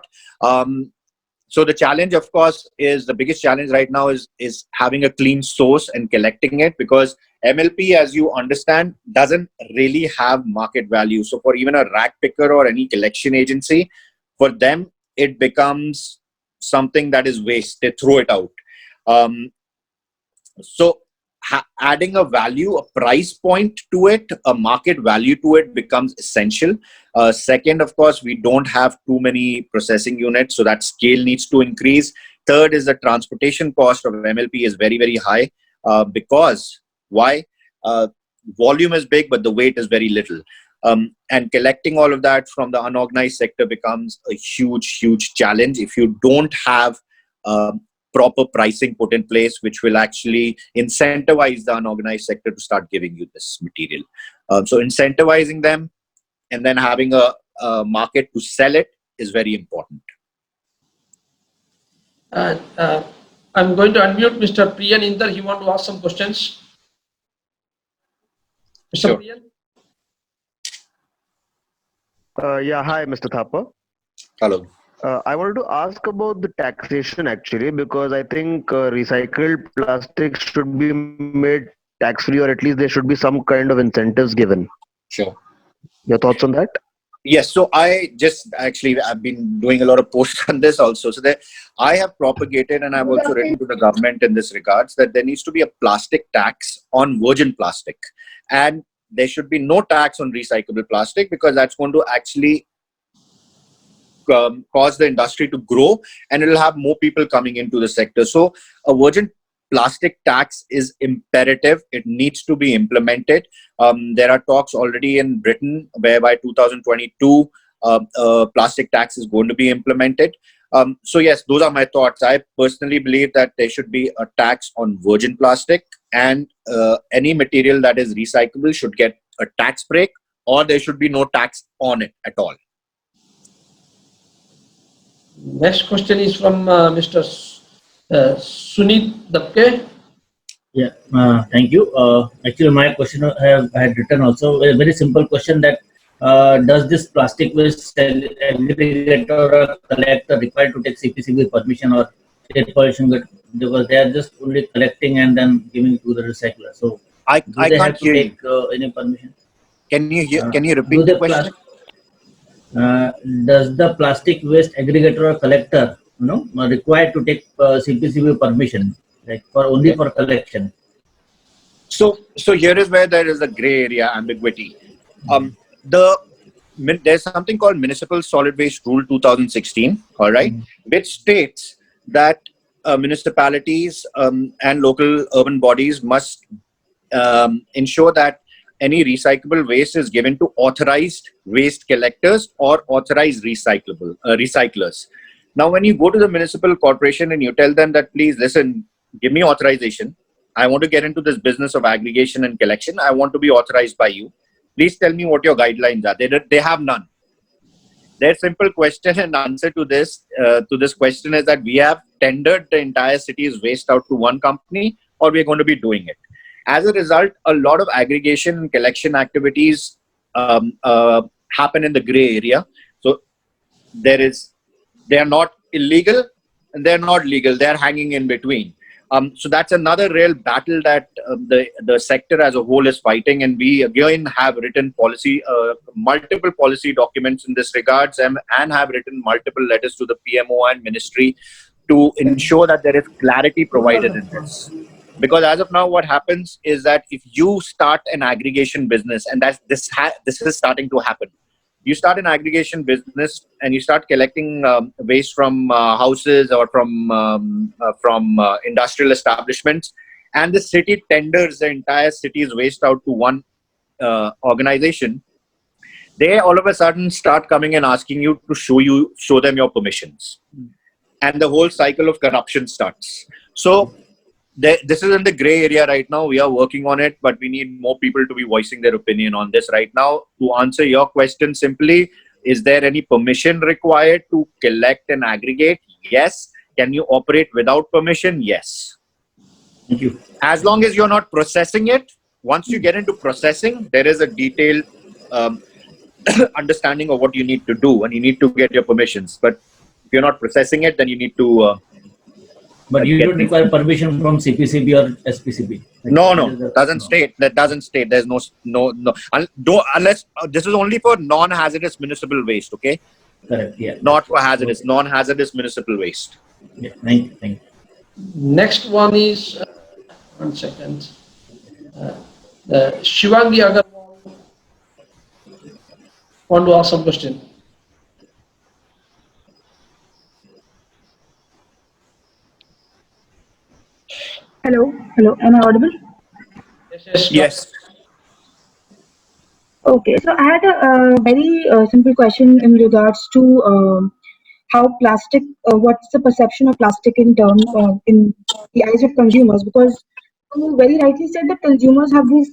A: So the challenge, of course, is the biggest challenge right now is having a clean source and collecting it, because MLP, as you understand, doesn't really have market value. So for even a rack picker or any collection agency, for them, it becomes something that is waste. They throw it out. So adding a value, a price point to it, a market value to it becomes essential. Second, of course, we don't have too many processing units, so that scale needs to increase. Third is the transportation cost of MLP is very, very high because why? Volume is big, but the weight is very little. And collecting all of that from the unorganized sector becomes a huge, huge challenge if you don't have proper pricing put in place, which will actually incentivize the unorganized sector to start giving you this material. So incentivizing them and then having a market to sell it is very important.
D: And I'm going to unmute Mr. Priyan Inder. He wants to ask some questions. Mr.
A: Sure.
D: Priyan?
H: Yeah, hi, Mr. Thapa.
A: Hello.
H: I wanted to ask about the taxation actually, because I think recycled plastic should be made tax-free, or at least there should be some kind of incentives given.
A: Sure.
H: Your thoughts on that?
A: Yes, so I've been doing a lot of posts on this also. So that I have propagated, and I've also written to the government in this regards, that there needs to be a plastic tax on virgin plastic, and there should be no tax on recyclable plastic, because that's going to actually cause the industry to grow, and it'll have more people coming into the sector. So a virgin plastic tax is imperative. It needs to be implemented. There are talks already in Britain whereby 2022 plastic tax is going to be implemented. So yes, those are my thoughts. I personally believe that there should be a tax on virgin plastic, and any material that is recyclable should get a tax break, or there should be no tax on it at all.
D: Next question is from Mr. Sunit Dapke.
I: Yeah, thank you. Actually, my question I had written also a very simple question that does this plastic waste aggregator or collector required to take CPCB permission or state pollution? Because they are just only collecting and then giving to the recycler. So
A: I
I: they
A: can't
I: have to
A: hear
I: take
A: you.
I: any permission?
A: Can you repeat the question?
I: Does the plastic waste aggregator or collector, required to take CPCB permission, like only for collection?
A: So here is where there is a gray area ambiguity. There's something called Municipal Solid Waste Rule 2016, all right, which states that municipalities and local urban bodies must ensure that any recyclable waste is given to authorized waste collectors or authorized recyclers. Now, when you go to the municipal corporation and you tell them that, please listen, give me authorization. I want to get into this business of aggregation and collection. I want to be authorized by you. Please tell me what your guidelines are. They have none. Their simple question and answer to this question is that we have tendered the entire city's waste out to one company, or we're going to be doing it. As a result, a lot of aggregation and collection activities happen in the gray area. So they are not illegal and they're not legal. They're hanging in between. So that's another real battle that the sector as a whole is fighting. And we again have written multiple policy documents in this regards, and have written multiple letters to the PMO and ministry to ensure that there is clarity provided in this. Because as of now, what happens is that if you start an aggregation business, and this is starting to happen, you start an aggregation business and you start collecting waste from houses or from industrial establishments, and the city tenders the entire city's waste out to one organization. They all of a sudden start coming and asking you to show them your permissions, and the whole cycle of corruption starts. So this is in the gray area right now. We are working on it, but we need more people to be voicing their opinion on this right now. To answer your question simply, is there any permission required to collect and aggregate? Yes. Can you operate without permission? Yes.
I: Thank you.
A: As long as you're not processing it. Once you get into processing, there is a detailed understanding of what you need to do, and you need to get your permissions. But if you're not processing it, then you need to
I: But you don't require permission from CPCB or SPCB.
A: No, doesn't state. That doesn't state. There's no. Unless this is only for non-hazardous municipal waste. Okay.
I: Correct. Yeah.
A: Not for hazardous. Non-hazardous municipal waste.
I: Yeah. Thank you. Thank you.
D: Next one is 1 second. Shivangi Agarwal want to ask some question.
J: Hello, am I audible?
A: Yes.
J: Okay, so I had a very simple question in regards to how plastic, what's the perception of plastic in the eyes of consumers? Because you very rightly said that consumers have this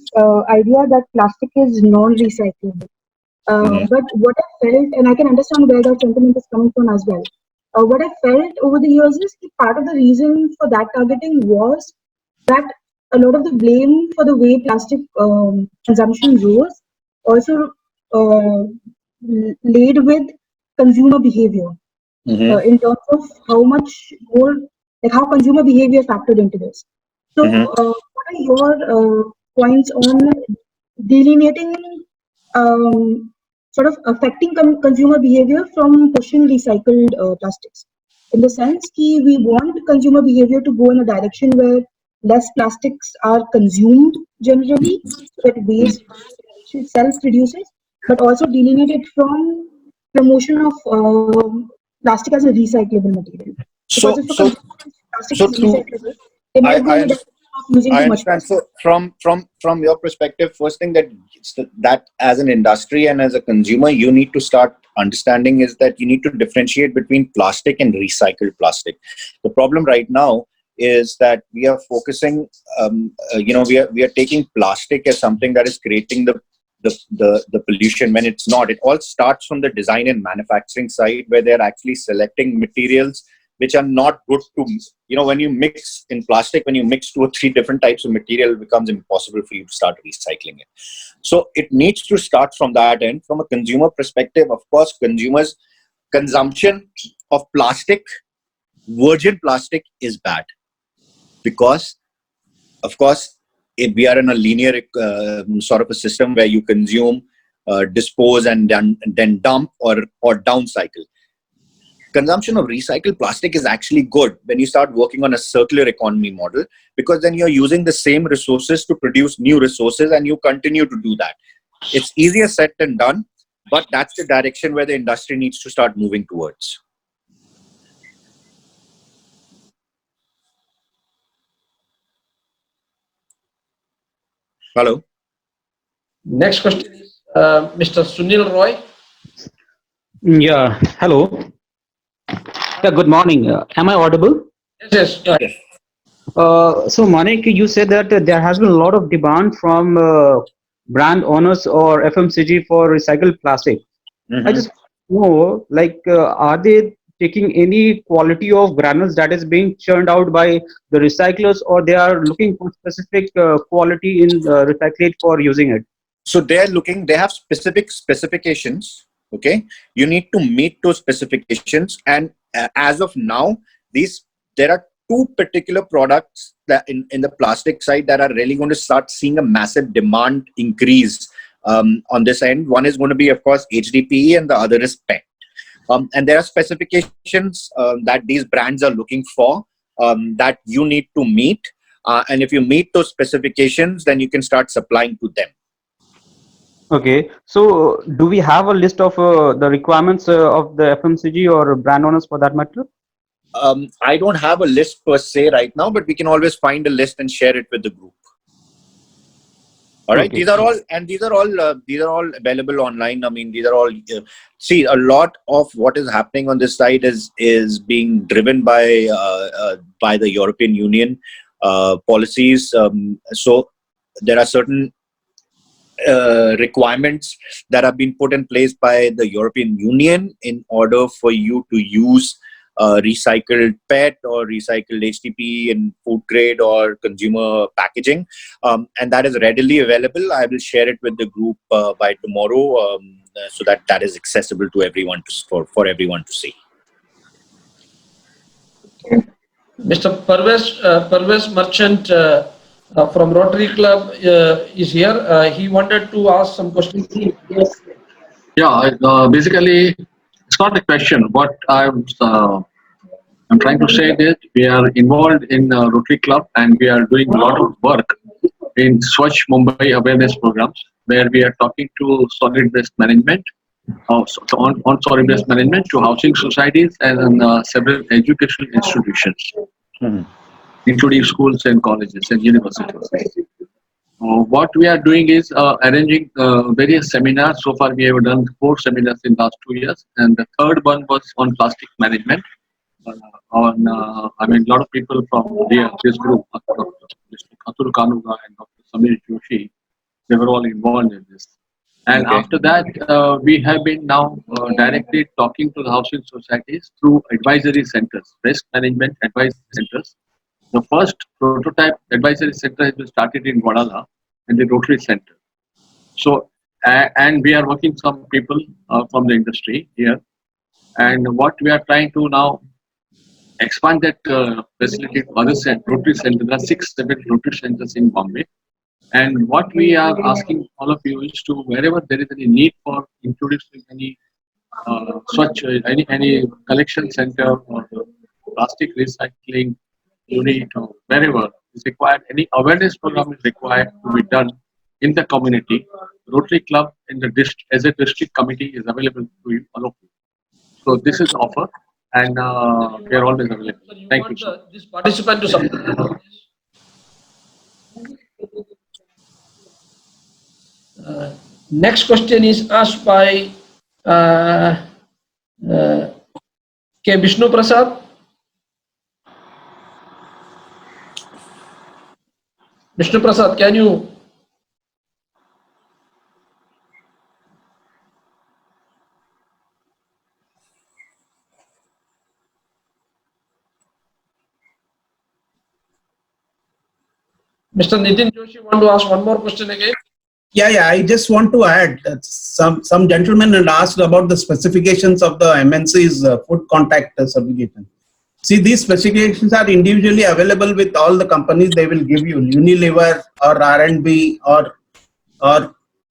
J: idea that plastic is non-recyclable. But what I felt, and I can understand where that sentiment is coming from as well. What I felt over the years is that part of the reason for that targeting was that a lot of the blame for the way plastic consumption rose also laid with consumer behavior in terms of how much more, like how consumer behavior factored into this. So, what are your points on delineating sort of affecting consumer behavior from pushing recycled plastics? In the sense that we want consumer behavior to go in a direction where less plastics are consumed generally, so that waste itself reduces, but also delineate it from promotion of plastic as a recyclable material. Because if plastic is recyclable, they might go in the direction of using too much plastic.
A: So from your perspective, first thing that as an industry and as a consumer, you need to start understanding is that you need to differentiate between plastic and recycled plastic. The problem right now is that we are focusing, we are taking plastic as something that is creating the pollution when it's not. It all starts from the design and manufacturing side, where they're actually selecting materials which are not good to, when you mix in plastic, when you mix 2 or 3 different types of material, it becomes impossible for you to start recycling it. So it needs to start from that end. From a consumer perspective, of course, consumers' consumption of plastic, virgin plastic, is bad. Because, of course, if we are in a linear sort of a system where you consume, dispose, and then dump or downcycle. Consumption of recycled plastic is actually good when you start working on a circular economy model, because then you're using the same resources to produce new resources, and you continue to do that. It's easier said than done, but that's the direction where the industry needs to start moving towards. Hello.
D: Next question is Mr. Sunil Roy.
K: Yeah, hello. Yeah, good morning. Am I audible?
D: Yes.
K: So, Manik, you said that there has been a lot of demand from brand owners or FMCG for recycled plastic. I just know, are they taking any quality of granules that is being churned out by the recyclers, or they are looking for specific quality in recyclate for using it?
A: So they have specific specifications. Okay, you need to meet those specifications, and as of now, there are 2 particular products that in the plastic side that are really going to start seeing a massive demand increase on this end. One is going to be, of course, HDPE, and the other is PET. And there are specifications that these brands are looking for that you need to meet. And if you meet those specifications, then you can start supplying to them.
K: Okay, so do we have a list of the requirements of the FMCG or brand owners for that matter?
A: I don't have a list per se right now, but we can always find a list and share it with the group. All right,
K: Okay.
A: these are all available online. I mean, these are all. See, a lot of what is happening on this side is being driven by the European Union policies. So there are certain requirements that have been put in place by the European Union in order for you to use recycled PET or recycled HDPE in food grade or consumer packaging, and that is readily available. I will share it with the group by tomorrow, so that is accessible to everyone for everyone to see.
D: Mr. Parvez Merchant from Rotary Club is here. He wanted to ask some questions.
L: Yeah, basically, it's not a question. What I'm trying to say is we are involved in Rotary Club and we are doing a lot of work in Swachh Mumbai awareness programs where we are talking to solid waste management, on solid waste management to housing societies and several educational institutions, including schools and colleges and universities. What we are doing is arranging various seminars. So far, we have done 4 seminars in the last 2 years, and the third one was on plastic management. A lot of people from this group, Mr. Atul Kanuga and Dr. Samir Joshi, they were all involved in this. And after that, we have been now directly talking to the housing societies through advisory centers, waste management advisory centers. The first prototype advisory center has been started in Wadala and the Rotary Center. So, and we are working some people from the industry here. And what we are trying to now expand that facility to other Rotary Center. There are 6-7 Rotary Centers in Bombay. And what we are asking all of you is to, wherever there is any need for introducing any any collection center or plastic recycling unit or wherever is required, any awareness program is required to be done in the community. Rotary Club in the as a district committee is available to you, all of you. So this is offer, and we are always available. Thank you.
D: This participant to support. Next question is asked by K. Vishnu Prasad. Vishnu Prasad, can you? Mr. Nitin Joshi, want to ask one more question again?
G: Yeah. I just want to add that some gentlemen had asked about the specifications of the MNC's food contact certification. See, these specifications are individually available with all the companies. They will give you Unilever or R&B or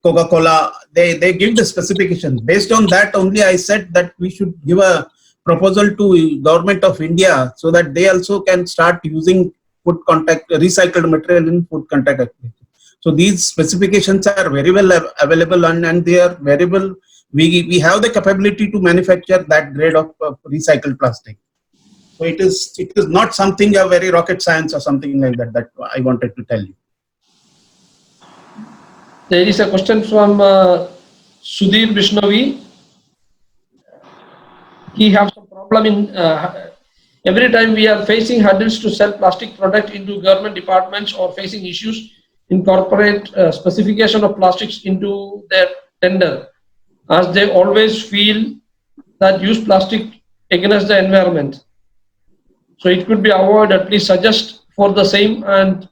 G: Coca-Cola. They give the specifications. Based on that only, I said that we should give a proposal to Government of India so that they also can start using food contact recycled material in food contact application. So these specifications are very well available and they are variable. We have the capability to manufacture that grade of recycled plastic. So it is not something a very rocket science or something like that I wanted to tell you.
D: There is a question from Sudhir Vishnavi. He has some problem in every time we are facing hurdles to sell plastic product into government departments or facing issues incorporate specification of plastics into their tender, as they always feel that use plastic against the environment. So it could be avoided. Please suggest for the same and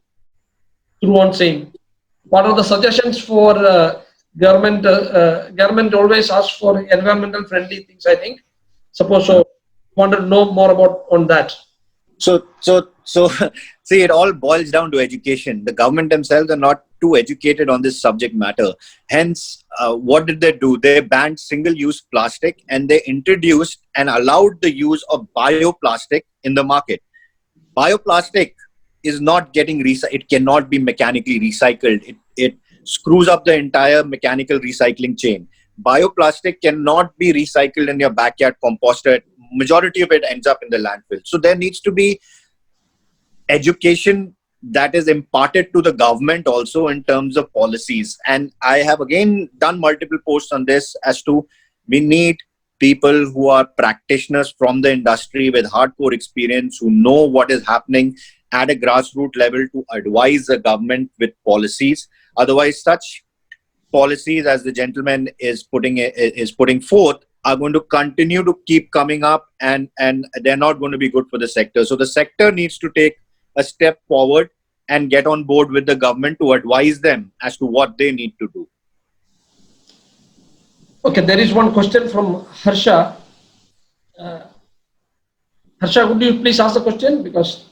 D: through on same. What are the suggestions for government? Government always asks for environmental friendly things, I think. Suppose so. Want to know more about on that.
A: So see, it all boils down to education. The government themselves are not too educated on this subject matter. Hence, what did they do? They banned single-use plastic and they introduced and allowed the use of bioplastic in the market. Bioplastic is not getting recycled. It cannot be mechanically recycled. It screws up the entire mechanical recycling chain. Bioplastic cannot be recycled in your backyard composter. Majority of it ends up in the landfill. So there needs to be education that is imparted to the government also in terms of policies. And I have again done multiple posts on this as to we need people who are practitioners from the industry with hardcore experience, who know what is happening at a grassroots level to advise the government with policies. Otherwise, such policies as the gentleman is putting forth are going to continue to keep coming up, and they're not going to be good for the sector. So the sector needs to take a step forward and get on board with the government to advise them as to what they need to do.
D: Okay, there is one question from Harsha. Harsha, would you please ask the question? Because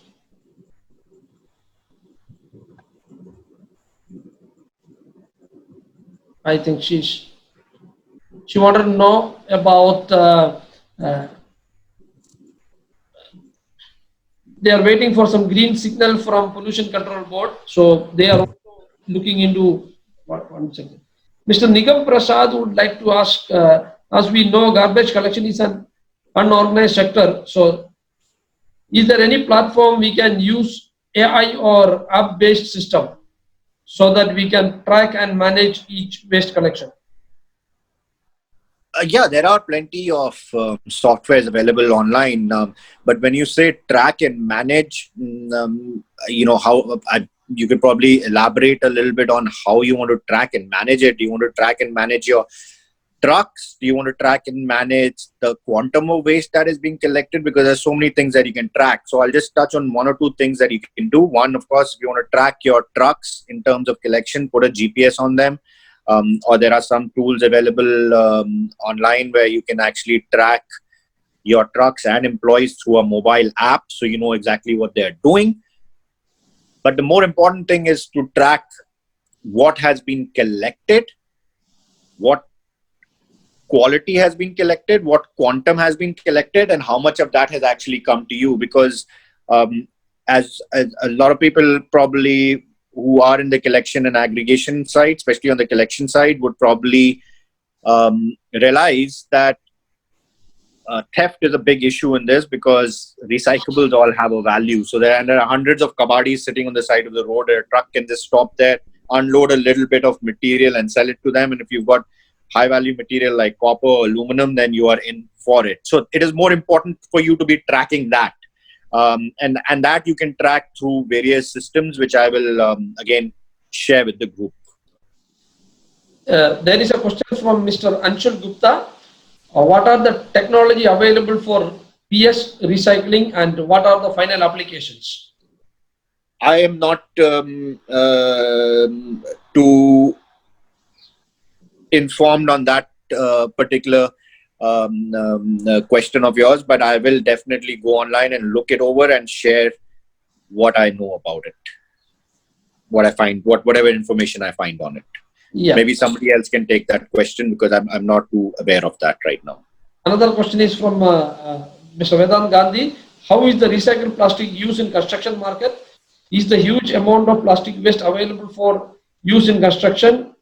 D: I think she wanted to know about they are waiting for some green signal from Pollution Control Board. So they are also looking into one second. Mr. Nigam Prasad would like to ask, as we know, garbage collection is an unorganized sector. So is there any platform we can use AI or app-based system so that we can track and manage each waste collection?
A: Yeah, there are plenty of softwares available online. But when you say track and manage, how you could probably elaborate a little bit on how you want to track and manage it. Do you want to track and manage your trucks? Do you want to track and manage the quantum of waste that is being collected? Because there's so many things that you can track. So I'll just touch on one or two things that you can do. One, of course, if you want to track your trucks in terms of collection, put a GPS on them. Or there are some tools available online where you can actually track your trucks and employees through a mobile app, so you know exactly what they're doing. But the more important thing is to track what has been collected, what quality has been collected, what quantum has been collected, and how much of that has actually come to you. Because as a lot of people probably who are in the collection and aggregation side, especially on the collection side, would probably realize that theft is a big issue in this, because recyclables all have a value. So there are hundreds of kabadis sitting on the side of the road. A truck can just stop there, unload a little bit of material and sell it to them. And if you've got high value material like copper or aluminum, then you are in for it. So it is more important for you to be tracking that. And that you can track through various systems, which I will again share with the group.
D: There is a question from Mr. Anshul Gupta. What are the technology available for PS recycling and what are the final applications?
A: I am not too informed on that particular question of yours, but I will definitely go online and look it over and share what I know about it, what I find, whatever information I find on it.
D: Yeah.
A: Maybe somebody else can take that question, because I'm not too aware of that right now.
D: Another question is from Mr. Vedant Gandhi. How is the recycled plastic used in construction market? Is the huge amount of plastic waste available for use in construction,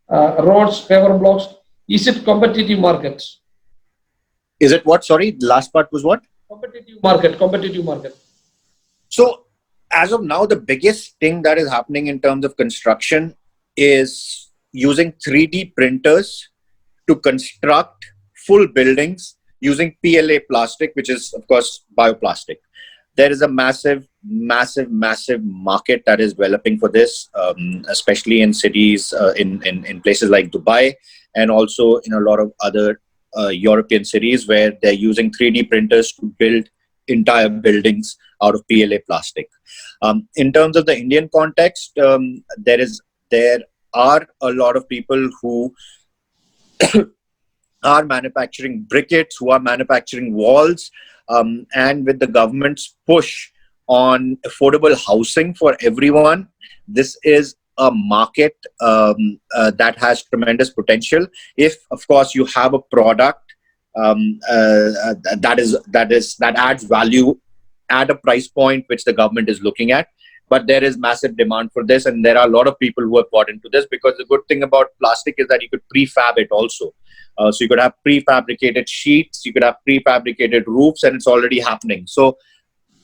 D: roads, paver blocks? Is it competitive markets?
A: Is it what? Sorry, the last part was what?
D: Competitive market.
A: So as of now, the biggest thing that is happening in terms of construction is using 3D printers to construct full buildings using PLA plastic, which is of course bioplastic. There is a massive market that is developing for this, especially in cities, in places like Dubai, and also in a lot of other European cities where they're using 3D printers to build entire buildings out of PLA plastic. In terms of the Indian context, there are a lot of people who are manufacturing briquettes, who are manufacturing walls, and with the government's push on affordable housing for everyone, this is a market that has tremendous potential if, of course, you have a product that adds value at a price point which the government is looking at. But there is massive demand for this, and there are a lot of people who have bought into this, because the good thing about plastic is that you could prefab it also. So you could have prefabricated sheets, you could have prefabricated roofs, and it's already happening. So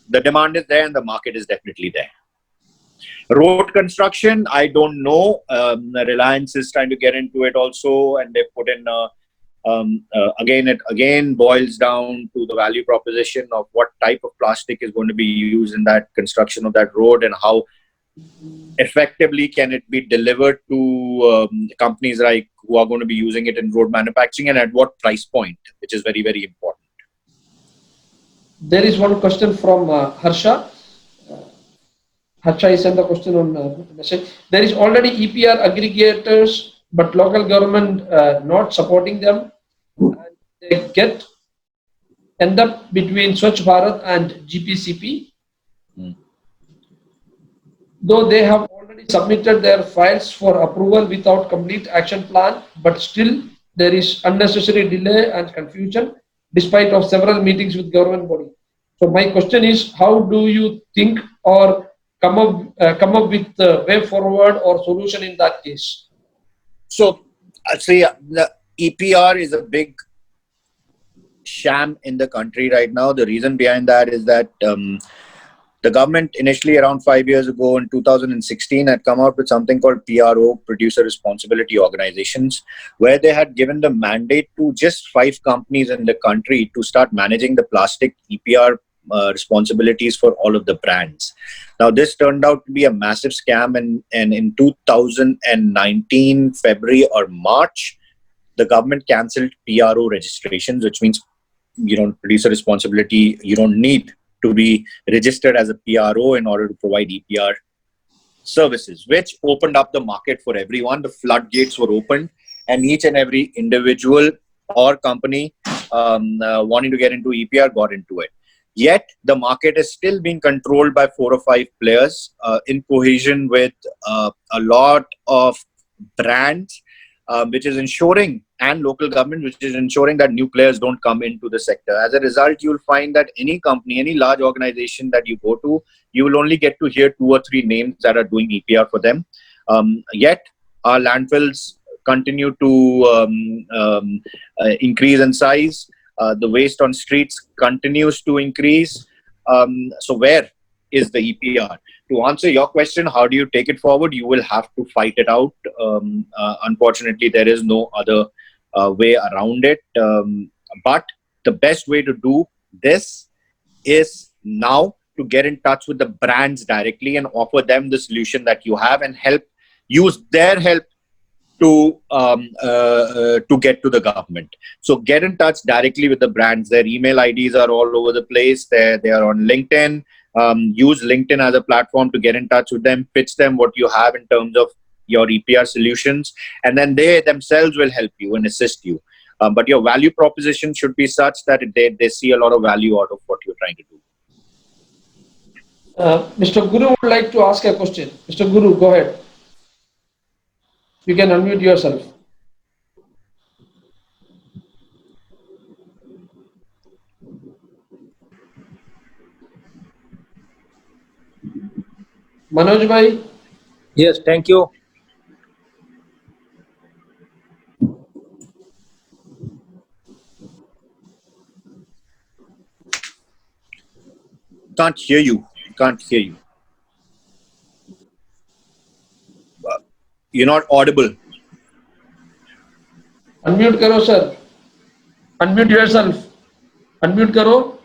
A: the demand is there and the market is definitely there. Road construction, I don't know. Reliance is trying to get into it also, and they put in it again boils down to the value proposition of what type of plastic is going to be used in that construction of that road, and how effectively can it be delivered to companies like who are going to be using it in road manufacturing, and at what price point, which is very, very important.
D: There is one question from Harsha. Harsha is sent the question on message. There is already EPR aggregators, but local government not supporting them. And they end up between Swachh Bharat and GPCP. Though they have already submitted their files for approval without complete action plan, but still there is unnecessary delay and confusion despite of several meetings with government body. So my question is, how do you think or come up with the way forward or solution in that case?
A: So, see, the EPR is a big sham in the country right now. The reason behind that is that the government initially around 5 years ago in 2016 had come out with something called PRO, Producer Responsibility Organizations, where they had given the mandate to just 5 companies in the country to start managing the plastic EPR responsibilities for all of the brands. Now, this turned out to be a massive scam, and in 2019, February or March, the government cancelled PRO registrations, which means, producer responsibility, you don't need to be registered as a PRO in order to provide EPR services, which opened up the market for everyone. The floodgates were opened, and each and every individual or company wanting to get into EPR got into it. Yet the market is still being controlled by 4 or 5 players in cohesion with a lot of brands, which is ensuring, and local government, which is ensuring that new players don't come into the sector. As a result, you'll find that any company, any large organization that you go to, you will only get to hear 2 or 3 names that are doing EPR for them. Yet our landfills continue to increase in size. The waste on streets continues to increase. So where is the EPR? To answer your question, how do you take it forward? You will have to fight it out. Unfortunately, there is no other way around it. But the best way to do this is now to get in touch with the brands directly and offer them the solution that you have, and use their help to get to the government. So get in touch directly with the brands. Their email IDs are all over the place. They are on LinkedIn. Use LinkedIn as a platform to get in touch with them, pitch them what you have in terms of your EPR solutions, and then they themselves will help you and assist you. But your value proposition should be such that they see a lot of value out of what you're trying to do.
D: Mr. Guru would like to ask a question. Mr. Guru, go ahead. You can unmute yourself. Manoj bhai?
C: Yes, thank you.
A: Can't hear you. Can't hear you. You're not audible.
D: Unmute karo, sir. Unmute yourself. Unmute karo.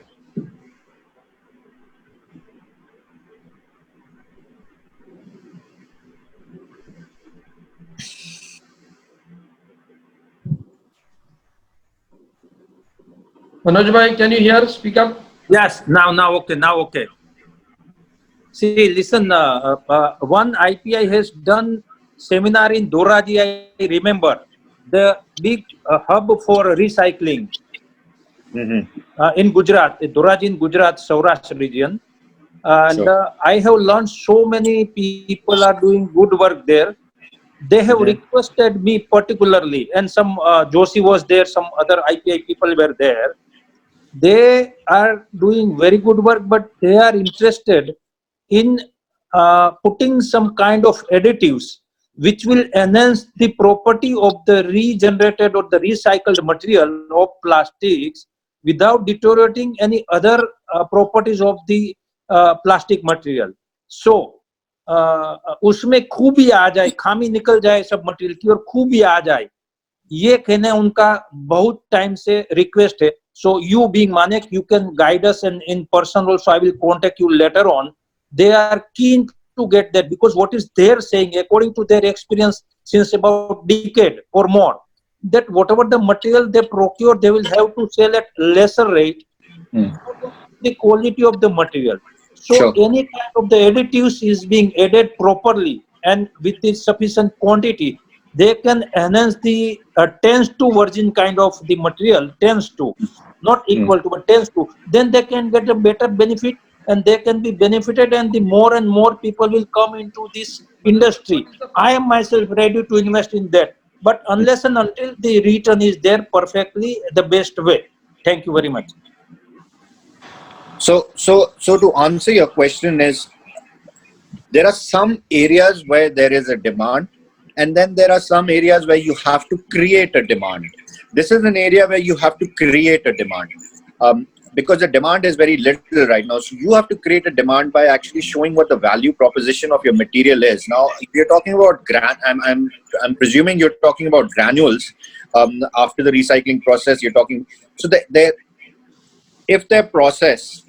D: Manoj bhai, can you hear? Speak up.
C: Yes, now okay. See, listen, one IPI has done seminar in Doraji, I remember, the big hub for recycling in Gujarat, Doraji in Gujarat, Saurashtra region. And I have learned so many people are doing good work there. They have requested me particularly, and some Joshi was there, some other IPI people were there. They are doing very good work, but they are interested in putting some kind of additives which will enhance the property of the regenerated or the recycled material of plastics without deteriorating any other properties of the plastic material. So उसमें खूबी आ जाए, खामी निकल जाए सब material की और खूबी आ जाए, ये कहने उनका बहुत टाइम से रिक्वेस्ट है. So you being Manik, you can guide us, and in person also I will contact you later on. They are keen to get that, because what is they're saying, according to their experience since about decade or more, that whatever the material they procure, they will have to sell at lesser rate the quality of the material. So any kind of the additives is being added properly and with the sufficient quantity, they can enhance the tends to virgin kind of the material, tends to, not equal to, but tends to. Then they can get a better benefit and they can be benefited, and the more and more people will come into this industry. I am myself ready to invest in that. But unless and until the return is there perfectly the best way. Thank you very much.
A: So to answer your question is, there are some areas where there is a demand, and then there are some areas where you have to create a demand. This is an area where you have to create a demand, because the demand is very little right now. So you have to create a demand by actually showing what the value proposition of your material is. Now, if you're talking about I'm presuming you're talking about granules. After the recycling process, you're talking. So if their process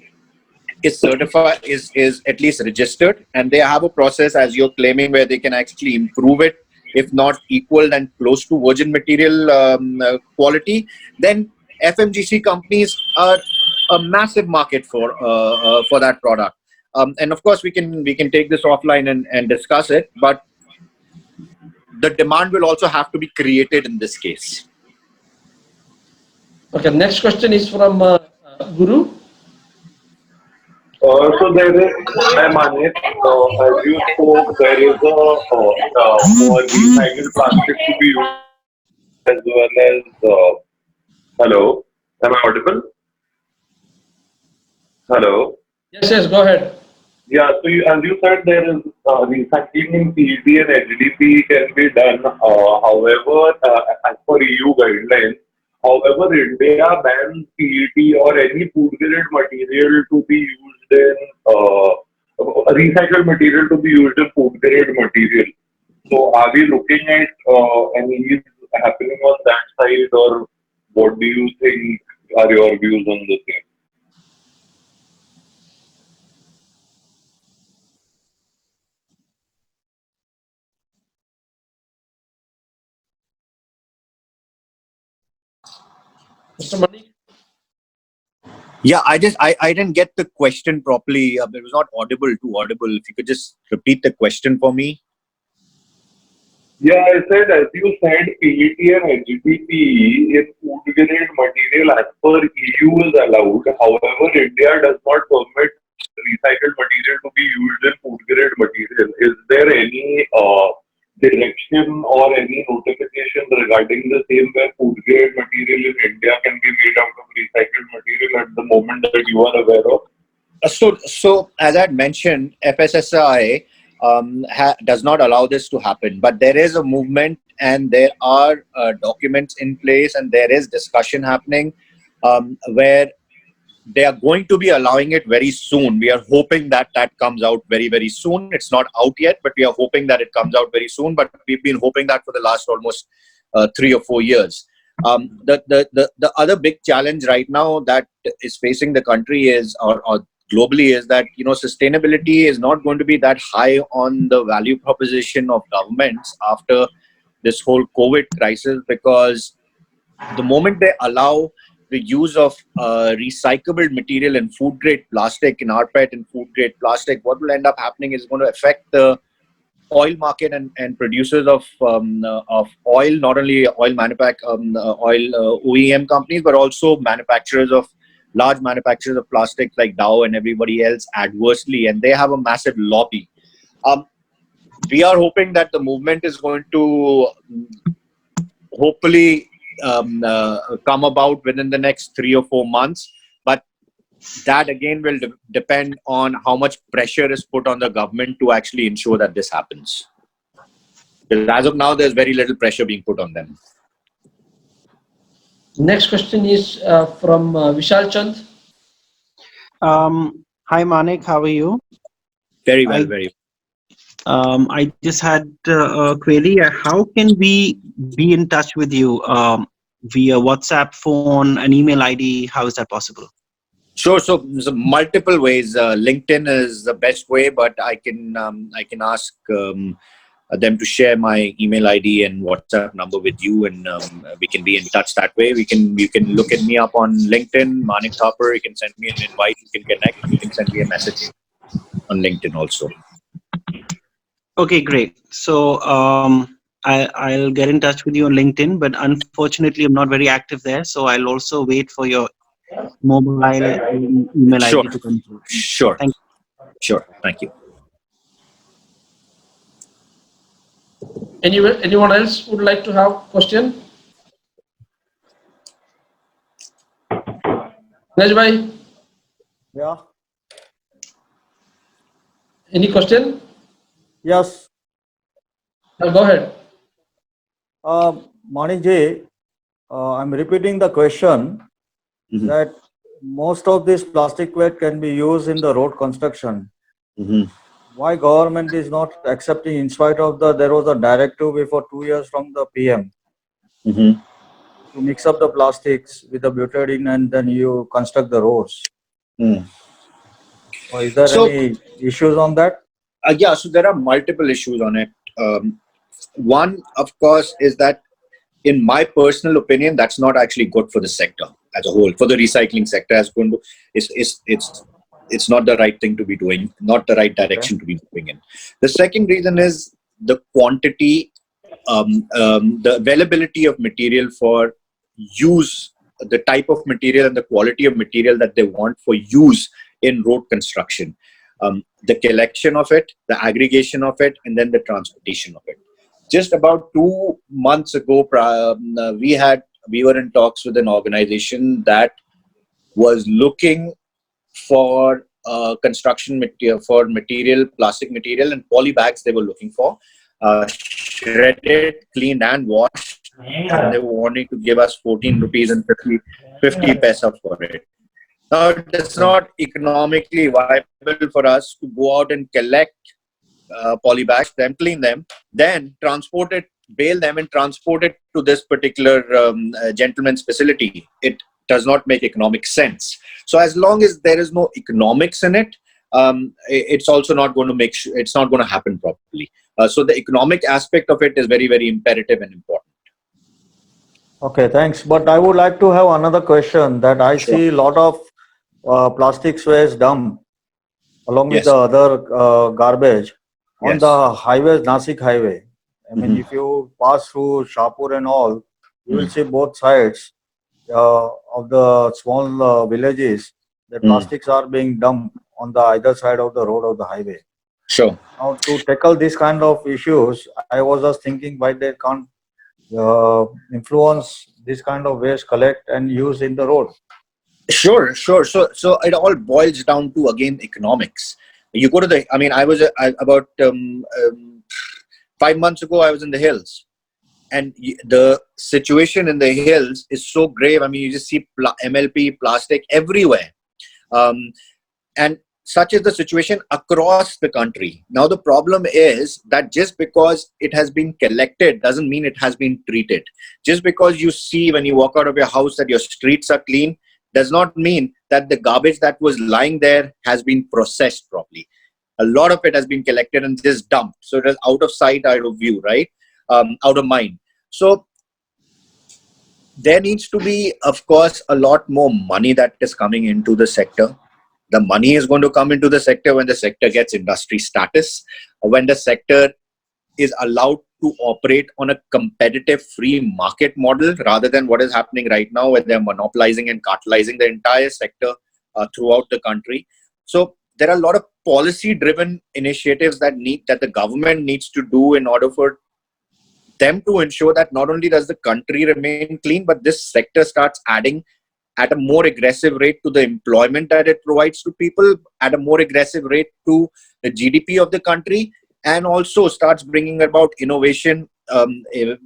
A: is certified, is at least registered, and they have a process as you're claiming where they can actually improve it, if not equal and close to virgin material quality, then FMGC companies are a massive market for that product. And of course, we can take this offline and discuss it, but the demand will also have to be created in this case.
D: Okay, next question is from Guru.
M: So there is, hi Manik, as you spoke, there is for recycled plastic to be used as well as, hello, am I audible? Hello?
D: Yes, go ahead.
M: Yeah, so as you said, there is recycling in PET and HDPE can be done. However, as per EU guidelines, however, India bans PET or any food grade material to be used in recycled material to be used in food grade material. So, are we looking at any ease happening on that side, or what do you think are your views on the same?
D: Mr. Manik?
A: Yeah, I didn't get the question properly. It was not too audible. If you could just repeat the question for me.
M: Yeah, I said, as you said, PET and HDPE is food grade material as per EU is allowed. However, India does not permit recycled material to be used in food grade material. Is there any direction or any notification regarding the same, where food grade material in India can be made out of recycled material at the moment that you are aware of?
A: So as I had mentioned, FSSAI does not allow this to happen, but there is a movement and there are documents in place and there is discussion happening where they are going to be allowing it very soon. We are hoping that comes out very, very soon. It's not out yet, but we are hoping that it comes out very soon. But we've been hoping that for the last almost 3 or 4 years. The other big challenge right now that is facing the country is, or globally, is that sustainability is not going to be that high on the value proposition of governments after this whole COVID crisis, because the moment they allow the use of recyclable material in food grade plastic, in rPET and food grade plastic, what will end up happening is going to affect the oil market and producers of oil, not only oil OEM companies, but also manufacturers of large manufacturers of plastics like Dow and everybody else adversely, and they have a massive lobby. We are hoping that the movement is going to hopefully come about within the next 3 or 4 months. But that again will depend on how much pressure is put on the government to actually ensure that this happens. Because as of now, there's very little pressure being put on them.
D: Next question is from Vishal Chand.
N: Hi Manik, how are you?
A: Very well, very well.
N: I just had a query. How can we be in touch with you via WhatsApp, phone, an email ID? How is that possible?
A: Sure. So multiple ways. LinkedIn is the best way, but I can ask them to share my email ID and WhatsApp number with you, and we can be in touch that way. You can look at me up on LinkedIn, Manik Thapar. You can send me an invite. You can connect. You can send me a message on LinkedIn also.
N: Okay, great. So I'll get in touch with you on LinkedIn, but unfortunately I'm not very active there. So I'll also wait for your mobile and email
A: Sure.
N: ID to come through.
A: Sure.
N: Thank you.
A: Sure. Thank you.
D: Anyone else would like to have question? Rajbhai,
O: Yeah.
D: any question?
O: Yes.
D: Go ahead.
O: Manik ji, I'm repeating the question that most of this plastic waste can be used in the road construction. Why government is not accepting, in spite of there was a directive before 2 years from the PM to mix up the plastics with the butadiene and then you construct the roads. Or is there any issues on that?
A: Yeah, so there are multiple issues on it. One, of course, is that in my personal opinion, that's not actually good for the sector as a whole. For the recycling sector, it's not the right thing to be doing, not the right direction to be moving in. The second reason is the quantity, the availability of material for use, the type of material and the quality of material that they want for use in road construction. The collection of it, the aggregation of it, and then the transportation of it. Just about 2 months ago, we were in talks with an organization that was looking for construction material, plastic material and poly bags. They were looking for shredded, cleaned, and washed. And they were wanting to give us 14 rupees and 50 paisa for it. Now, it's not economically viable for us to go out and collect poly bags, then clean them, then transport it, bale them, and transport it to this particular gentleman's facility. It does not make economic sense. So, as long as there is no economics in it, it's also not going to it's not going to happen properly. So, the economic aspect of it is very, very imperative and important.
O: Okay, thanks. But I would like to have another question that I see a lot of plastic waste dumped along with the other garbage on the highways, Nasik highway. I mean, if you pass through Shahpur and all, you will see both sides of the small villages. The plastics are being dumped on the either side of the road of the highway.
A: Sure.
O: Now, to tackle this kind of issues, I was just thinking why they can't influence this kind of waste, collect and use in the road.
A: Sure. So it all boils down to, again, economics. You go to I was about 5 months ago, I was in the hills, and the situation in the hills is so grave. I mean, you just see MLP plastic everywhere. And such is the situation across the country. Now, the problem is that just because it has been collected doesn't mean it has been treated. Just because you see when you walk out of your house that your streets are clean does not mean that the garbage that was lying there has been processed properly. A lot of it has been collected and just dumped. So it is out of sight, out of view, right? Out of mind. So there needs to be, of course, a lot more money that is coming into the sector. The money is going to come into the sector when the sector gets industry status, or when the sector is allowed to operate on a competitive free market model rather than what is happening right now, where they're monopolizing and cartelizing the entire sector throughout the country. So there are a lot of policy-driven initiatives that the government needs to do in order for them to ensure that not only does the country remain clean, but this sector starts adding at a more aggressive rate to the employment that it provides to people, at a more aggressive rate to the GDP of the country, and also starts bringing about innovation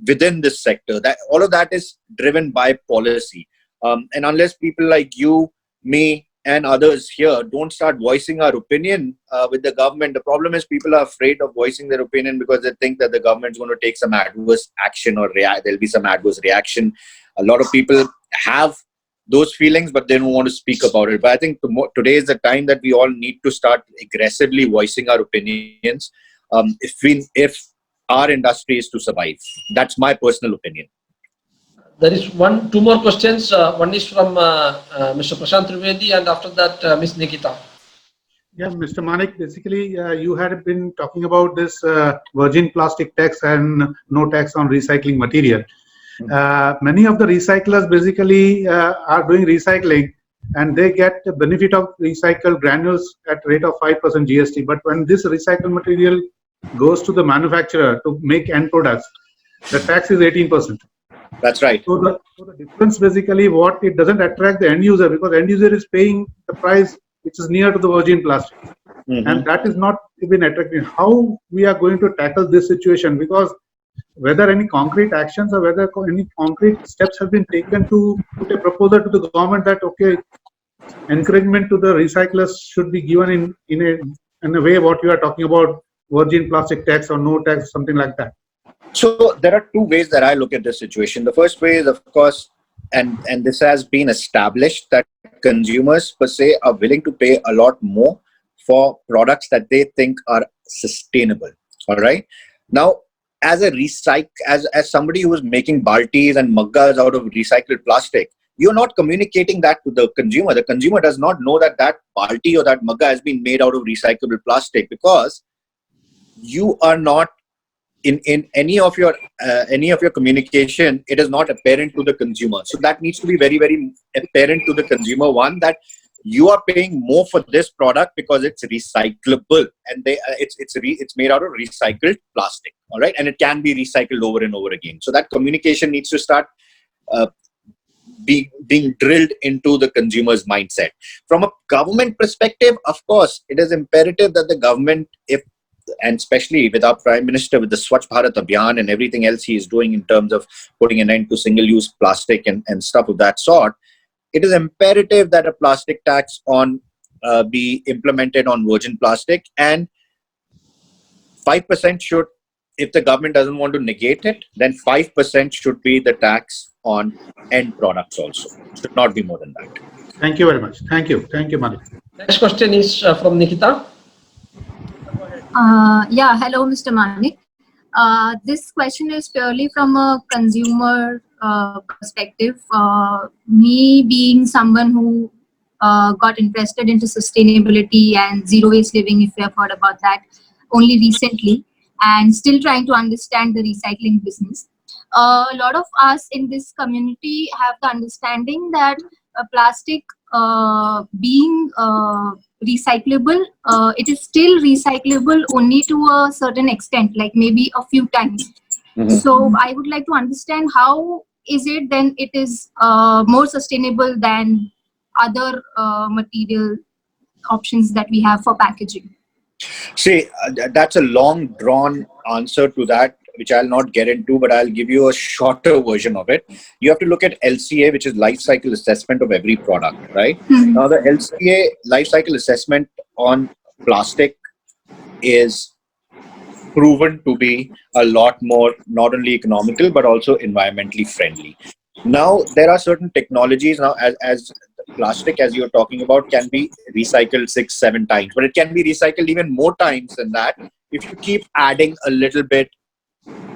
A: within this sector. That all of that is driven by policy. And unless people like you, me, and others here don't start voicing our opinion with the government, the problem is people are afraid of voicing their opinion because they think that the government is going to take some adverse action or there'll be some adverse reaction. A lot of people have those feelings, but they don't want to speak about it. But I think today is the time that we all need to start aggressively voicing our opinions if our industry is to survive. That's my personal opinion.
D: There is two more questions. One is from Mr. Prashant Trivedi, and after that, Ms. Nikita.
P: Yeah, Mr. Manik, basically, you had been talking about this virgin plastic tax and no tax on recycling material. Many of the recyclers basically are doing recycling, and they get the benefit of recycled granules at rate of 5% GST. But when this recycled material goes to the manufacturer to make end products, the tax is 18%.
A: That's right.
P: So the difference basically, what it doesn't attract the end user, because end user is paying the price which is near to the virgin plastic, and that is not even attractive. How we are going to tackle this situation? Because whether any concrete actions or whether any concrete steps have been taken to put a proposal to the government that okay, encouragement to the recyclers should be given in a way what you are talking about, virgin plastic tax or no tax, something like that.
A: So there are two ways that I look at this situation. The first way is, of course, and this has been established, that consumers per se are willing to pay a lot more for products that they think are sustainable. All right. Now, as somebody who is making baltis and muggas out of recycled plastic, you're not communicating that to the consumer. The consumer does not know that that balti or that mugga has been made out of recyclable plastic, because you are not in any of your communication. It is not apparent to the consumer. So that needs to be very, very apparent to the consumer. One, that you are paying more for this product because it's recyclable, and it's made out of recycled plastic. All right, and it can be recycled over and over again. So that communication needs to start being drilled into the consumer's mindset. From a government perspective, of course, it is imperative that the government, and especially with our Prime Minister, with the Swachh Bharat Abhiyan and everything else he is doing in terms of putting an end to single-use plastic and stuff of that sort, it is imperative that a plastic tax be implemented on virgin plastic, and 5% should, if the government doesn't want to negate it, then 5% should be the tax on end products also. Should not be more than that.
P: Thank you very much. Thank you, Malik.
D: Next question is from Nikita.
Q: Yeah, hello, Mr. Manik. This question is purely from a consumer perspective. Me being someone who got interested into sustainability and zero waste living, if you have heard about that, only recently, and still trying to understand the recycling business. A lot of us in this community have the understanding that plastic being recyclable, it is still recyclable only to a certain extent, like maybe a few times. So I would like to understand, how is it then it is more sustainable than other material options that we have for packaging?
A: See, that's a long drawn answer to that, which I'll not get into, but I'll give you a shorter version of it. You have to look at LCA, which is life cycle assessment of every product, right? Now, the LCA life cycle assessment on plastic is proven to be a lot more, not only economical, but also environmentally friendly. Now, there are certain technologies now, as plastic, as you're talking about, can be recycled 6-7 times, but it can be recycled even more times than that if you keep adding a little bit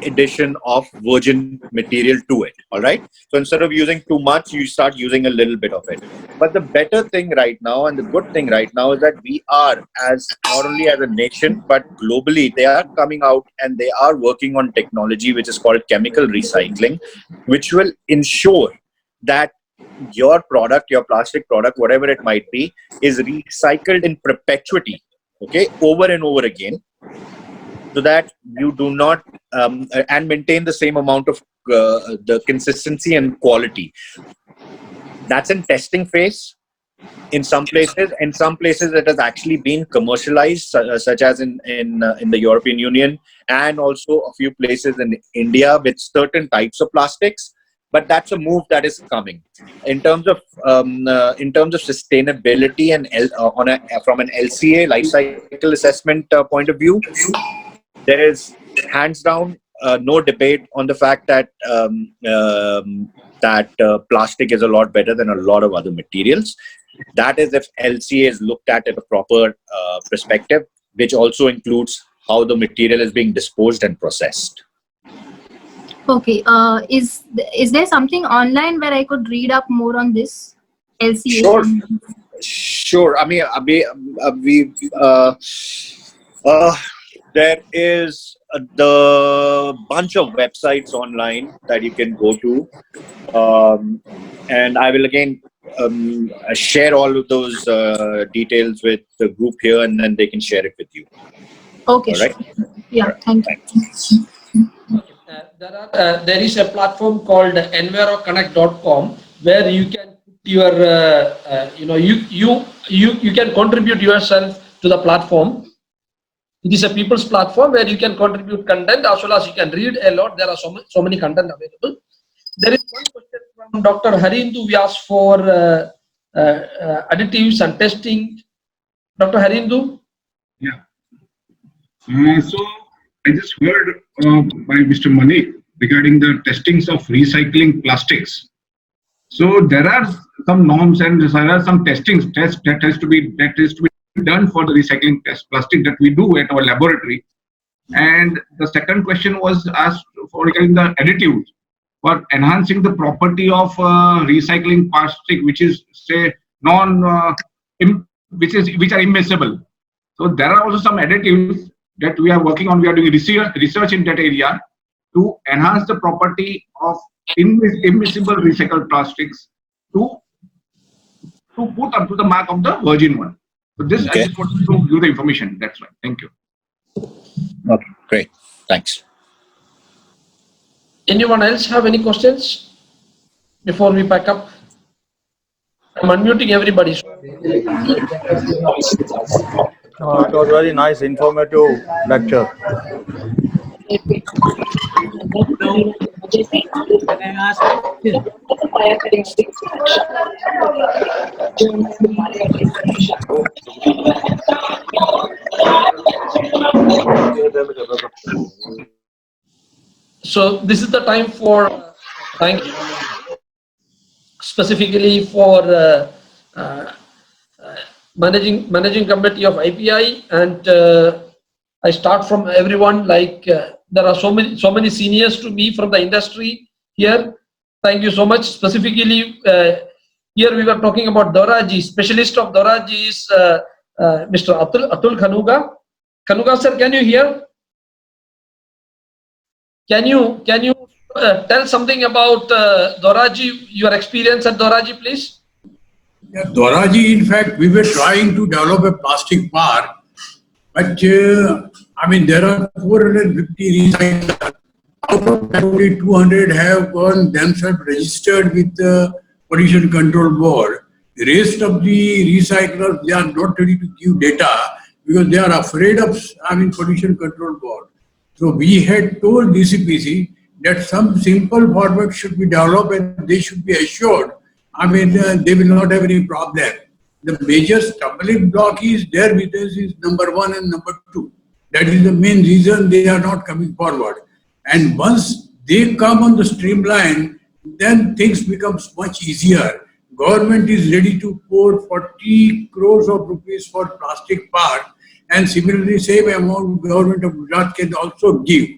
A: addition of virgin material to it. All right. So instead of using too much, you start using a little bit of it. But the better thing right now and the good thing right now is that we are, as not only as a nation, but globally, they are coming out and they are working on technology which is called chemical recycling, which will ensure that your product, your plastic product, whatever it might be, is recycled in perpetuity, okay, over and over again, so that you do not and maintain the same amount of the consistency and quality. That's in testing phase in some places. In some places it has actually been commercialized, such as in the European Union, and also a few places in India with certain types of plastics. But that's a move that is coming. In terms of sustainability and from an LCA, life cycle assessment point of view, there is hands down no debate on the fact that plastic is a lot better than a lot of other materials. That is if LCA is looked at a proper perspective, which also includes how the material is being disposed and processed.
Q: Okay. Is there something online where I could read up more on this LCA?
A: Sure. I mean, there is the bunch of websites online that you can go to, and I will again share all of those details with the group here, and then they can share it with you.
Q: Okay.
A: All right.
Q: Sure. Yeah. Thank you.
D: There is a platform called enviroconnect.com where you can put your you can contribute yourself to the platform. It is a people's platform where you can contribute content as well as you can read a lot. There are so many content available. There is one question from Dr. Harindu Vyas for additives and testing. Dr. Harindu?
R: Yeah. So I just heard by Mr. Manik regarding the testings of recycling plastics. So there are some norms and there are some tests that has to be done for the recycling test plastic that we do at our laboratory. And the second question was asked for regarding the additives for enhancing the property of recycling plastic, which is say which are immiscible. So there are also some additives that we are working on. We are doing research in that area to enhance the property of immiscible recycled plastics to put up to the mark of the virgin one. So this I just wanted to give the information. That's right. Thank you.
A: Okay, great. Thanks.
D: Anyone else have any questions before we pack up? I'm unmuting everybody.
O: It was very nice, informative lecture.
N: Can I ask you?
D: So this is the time for thank you specifically for managing committee of IPI, and I start from everyone. Like there are so many seniors to me from the industry here. Thank you so much. Specifically here we were talking about Doraji. Specialist of Doraji is Mr. Atul Khanuga. Khanuga sir, can you hear? Can you tell something about Doraji, your experience at Doraji, please?
S: Yeah, Doraji, in fact, we were trying to develop a plastic park, but I mean, there are 450 recyclers. Out of that, only 200 have gone themselves registered with the Pollution Control Board. The rest of the recyclers, they are not ready to give data because they are afraid of, Pollution Control Board. So we had told DCPC that some simple format should be developed and they should be assured. They will not have any problem. The major stumbling block is there with us is number 1 and number 2. That is the main reason they are not coming forward. And once they come on the streamline, then things becomes much easier. Government is ready to pour 40 crores of rupees for plastic park, and similarly same amount government of Gujarat can also give.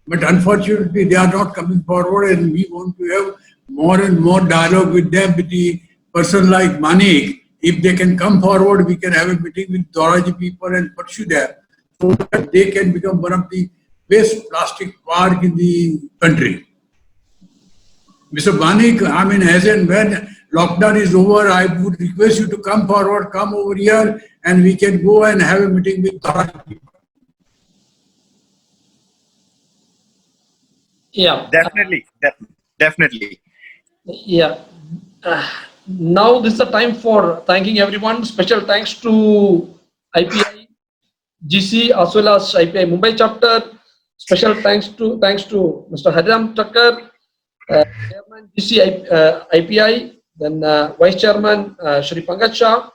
S: But unfortunately, they are not coming forward, and we want to have more and more dialogue with them, with the person like Manik. If they can come forward, we can have a meeting with Doraji people and pursue them so that they can become one of the best plastic park in the country. Mr. Manik, I mean, as and when lockdown is over, I would request you to come forward, come over here, and we can go and have a meeting with Doraji people.
D: Yeah.
A: Definitely.
D: Yeah. Now this is the time for thanking everyone. Special thanks to IPI GC as well as IPI Mumbai chapter. Special thanks to Mr. Hariram Thakkar, Chairman GC IPI, then Vice Chairman Shri Pankaj Shah,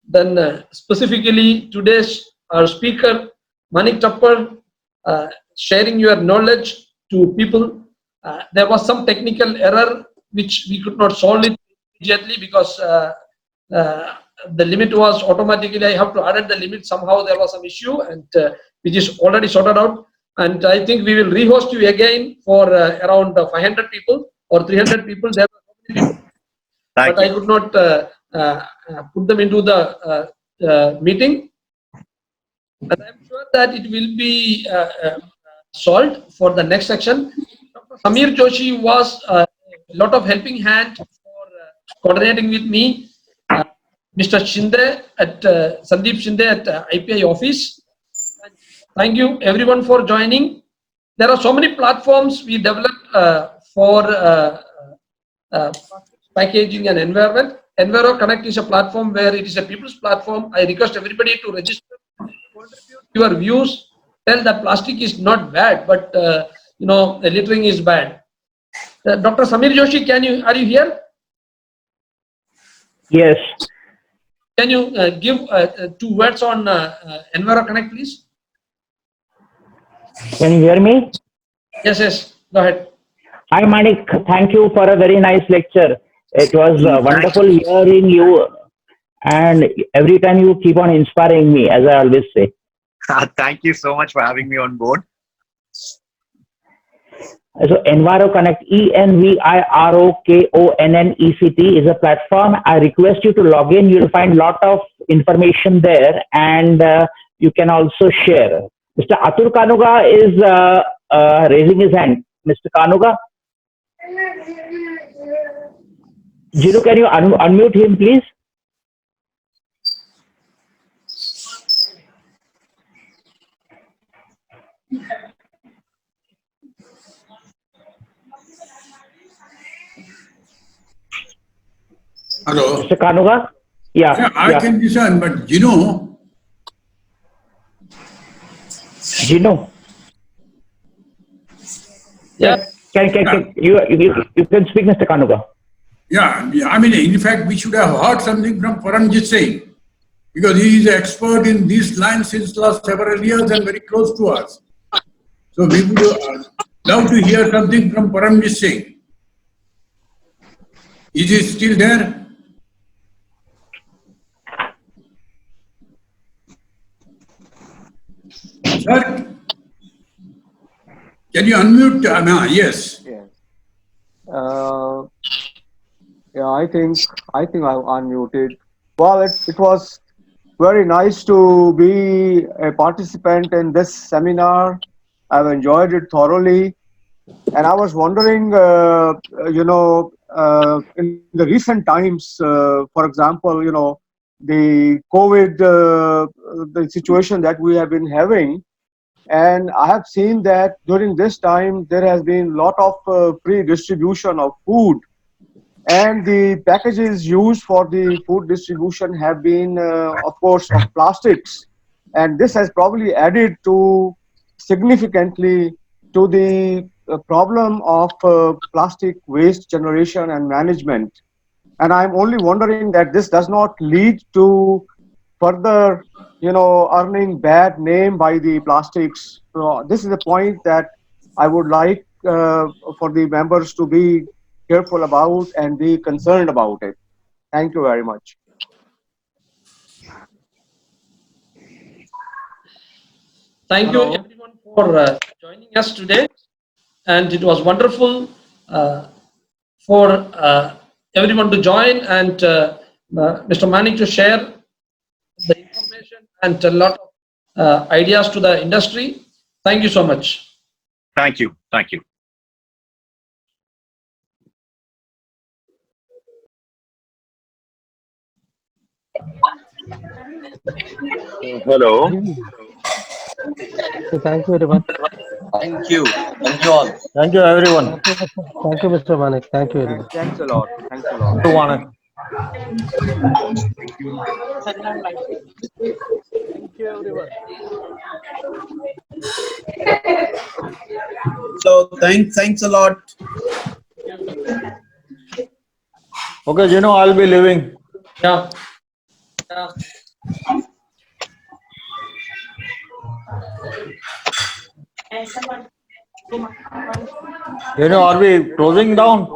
D: then specifically today's our speaker Manik Tappar, sharing your knowledge to people. There was some technical error which we could not solve it immediately because the limit was automatically, I have to add the limit. Somehow there was some issue and which is already sorted out. And I think we will rehost you again for around 500 people or 300 people. There were so many people, but I could not put them into the meeting. And I'm sure that it will be solved for the next section. Dr. Samir Joshi was a lot of helping hand for coordinating with me. Mr. Shinde at Sandeep Shinde at IPI office. And thank you everyone for joining. There are so many platforms we developed for packaging and environment. Enviro Connect is a platform where it is a people's platform. I request everybody to register, contribute your views, tell that plastic is not bad, but littering is bad. Dr. Samir Joshi, are you here?
T: Yes.
D: Can you give 2 words on Enviro Connect, please?
T: Can you hear me?
D: Yes. Go ahead.
T: Hi, Manik. Thank you for a very nice lecture. It was wonderful hearing you, and every time you keep on inspiring me, as I always say.
A: Thank you so much for having me on board.
T: So Enviro Connect, ENVIROKONNECT is a platform. I request you to log in. You'll find a lot of information there, and you can also share. Mr. Atul Kanuga is raising his hand. Mr. Kanuga? Jinu, can you unmute him, please?
S: Hello.
T: Mr. Kanuga? Yeah.
S: I can listen, but Jinu.
D: Yeah.
T: You can speak, Mr. Kanuga.
S: Yeah, I mean, in fact, we should have heard something from Paramjit Singh because he is an expert in these lines since last several years and very close to us. So we would love to hear something from Paramjit Singh. Is he still there? Sir, can you unmute? Yes.
O: Yeah, I think I've unmuted. Well, it was very nice to be a participant in this seminar. I've enjoyed it thoroughly, and I was wondering, in the recent times, for example, the COVID, the situation that we have been having. And I have seen that during this time, there has been a lot of pre-distribution of food. And the packages used for the food distribution have been, of course, of plastics. And this has probably added significantly to the problem of plastic waste generation and management. And I'm only wondering that this does not lead to further earning bad name by the plastics. So this is a point that I would like for the members to be careful about and be concerned about it. Thank you very much.
D: Thank you everyone for joining. joining us today, and it was wonderful for everyone to join and Mr. Manik to share the information and a lot of ideas to the industry. Thank you so much.
A: Thank you. Thank you.
E: Hello.
U: Thank you, everyone.
O: Thank you. Thank you all. Thank you, everyone.
U: Thank you, Mr. Manik. Thank you, everyone.
O: Thanks a lot. Thanks a lot. Thank you, Manik.
U: Thank you, everyone.
G: So thanks a lot.
O: Okay, Gino, I'll be leaving.
D: Yeah.
O: Gino, are we closing down?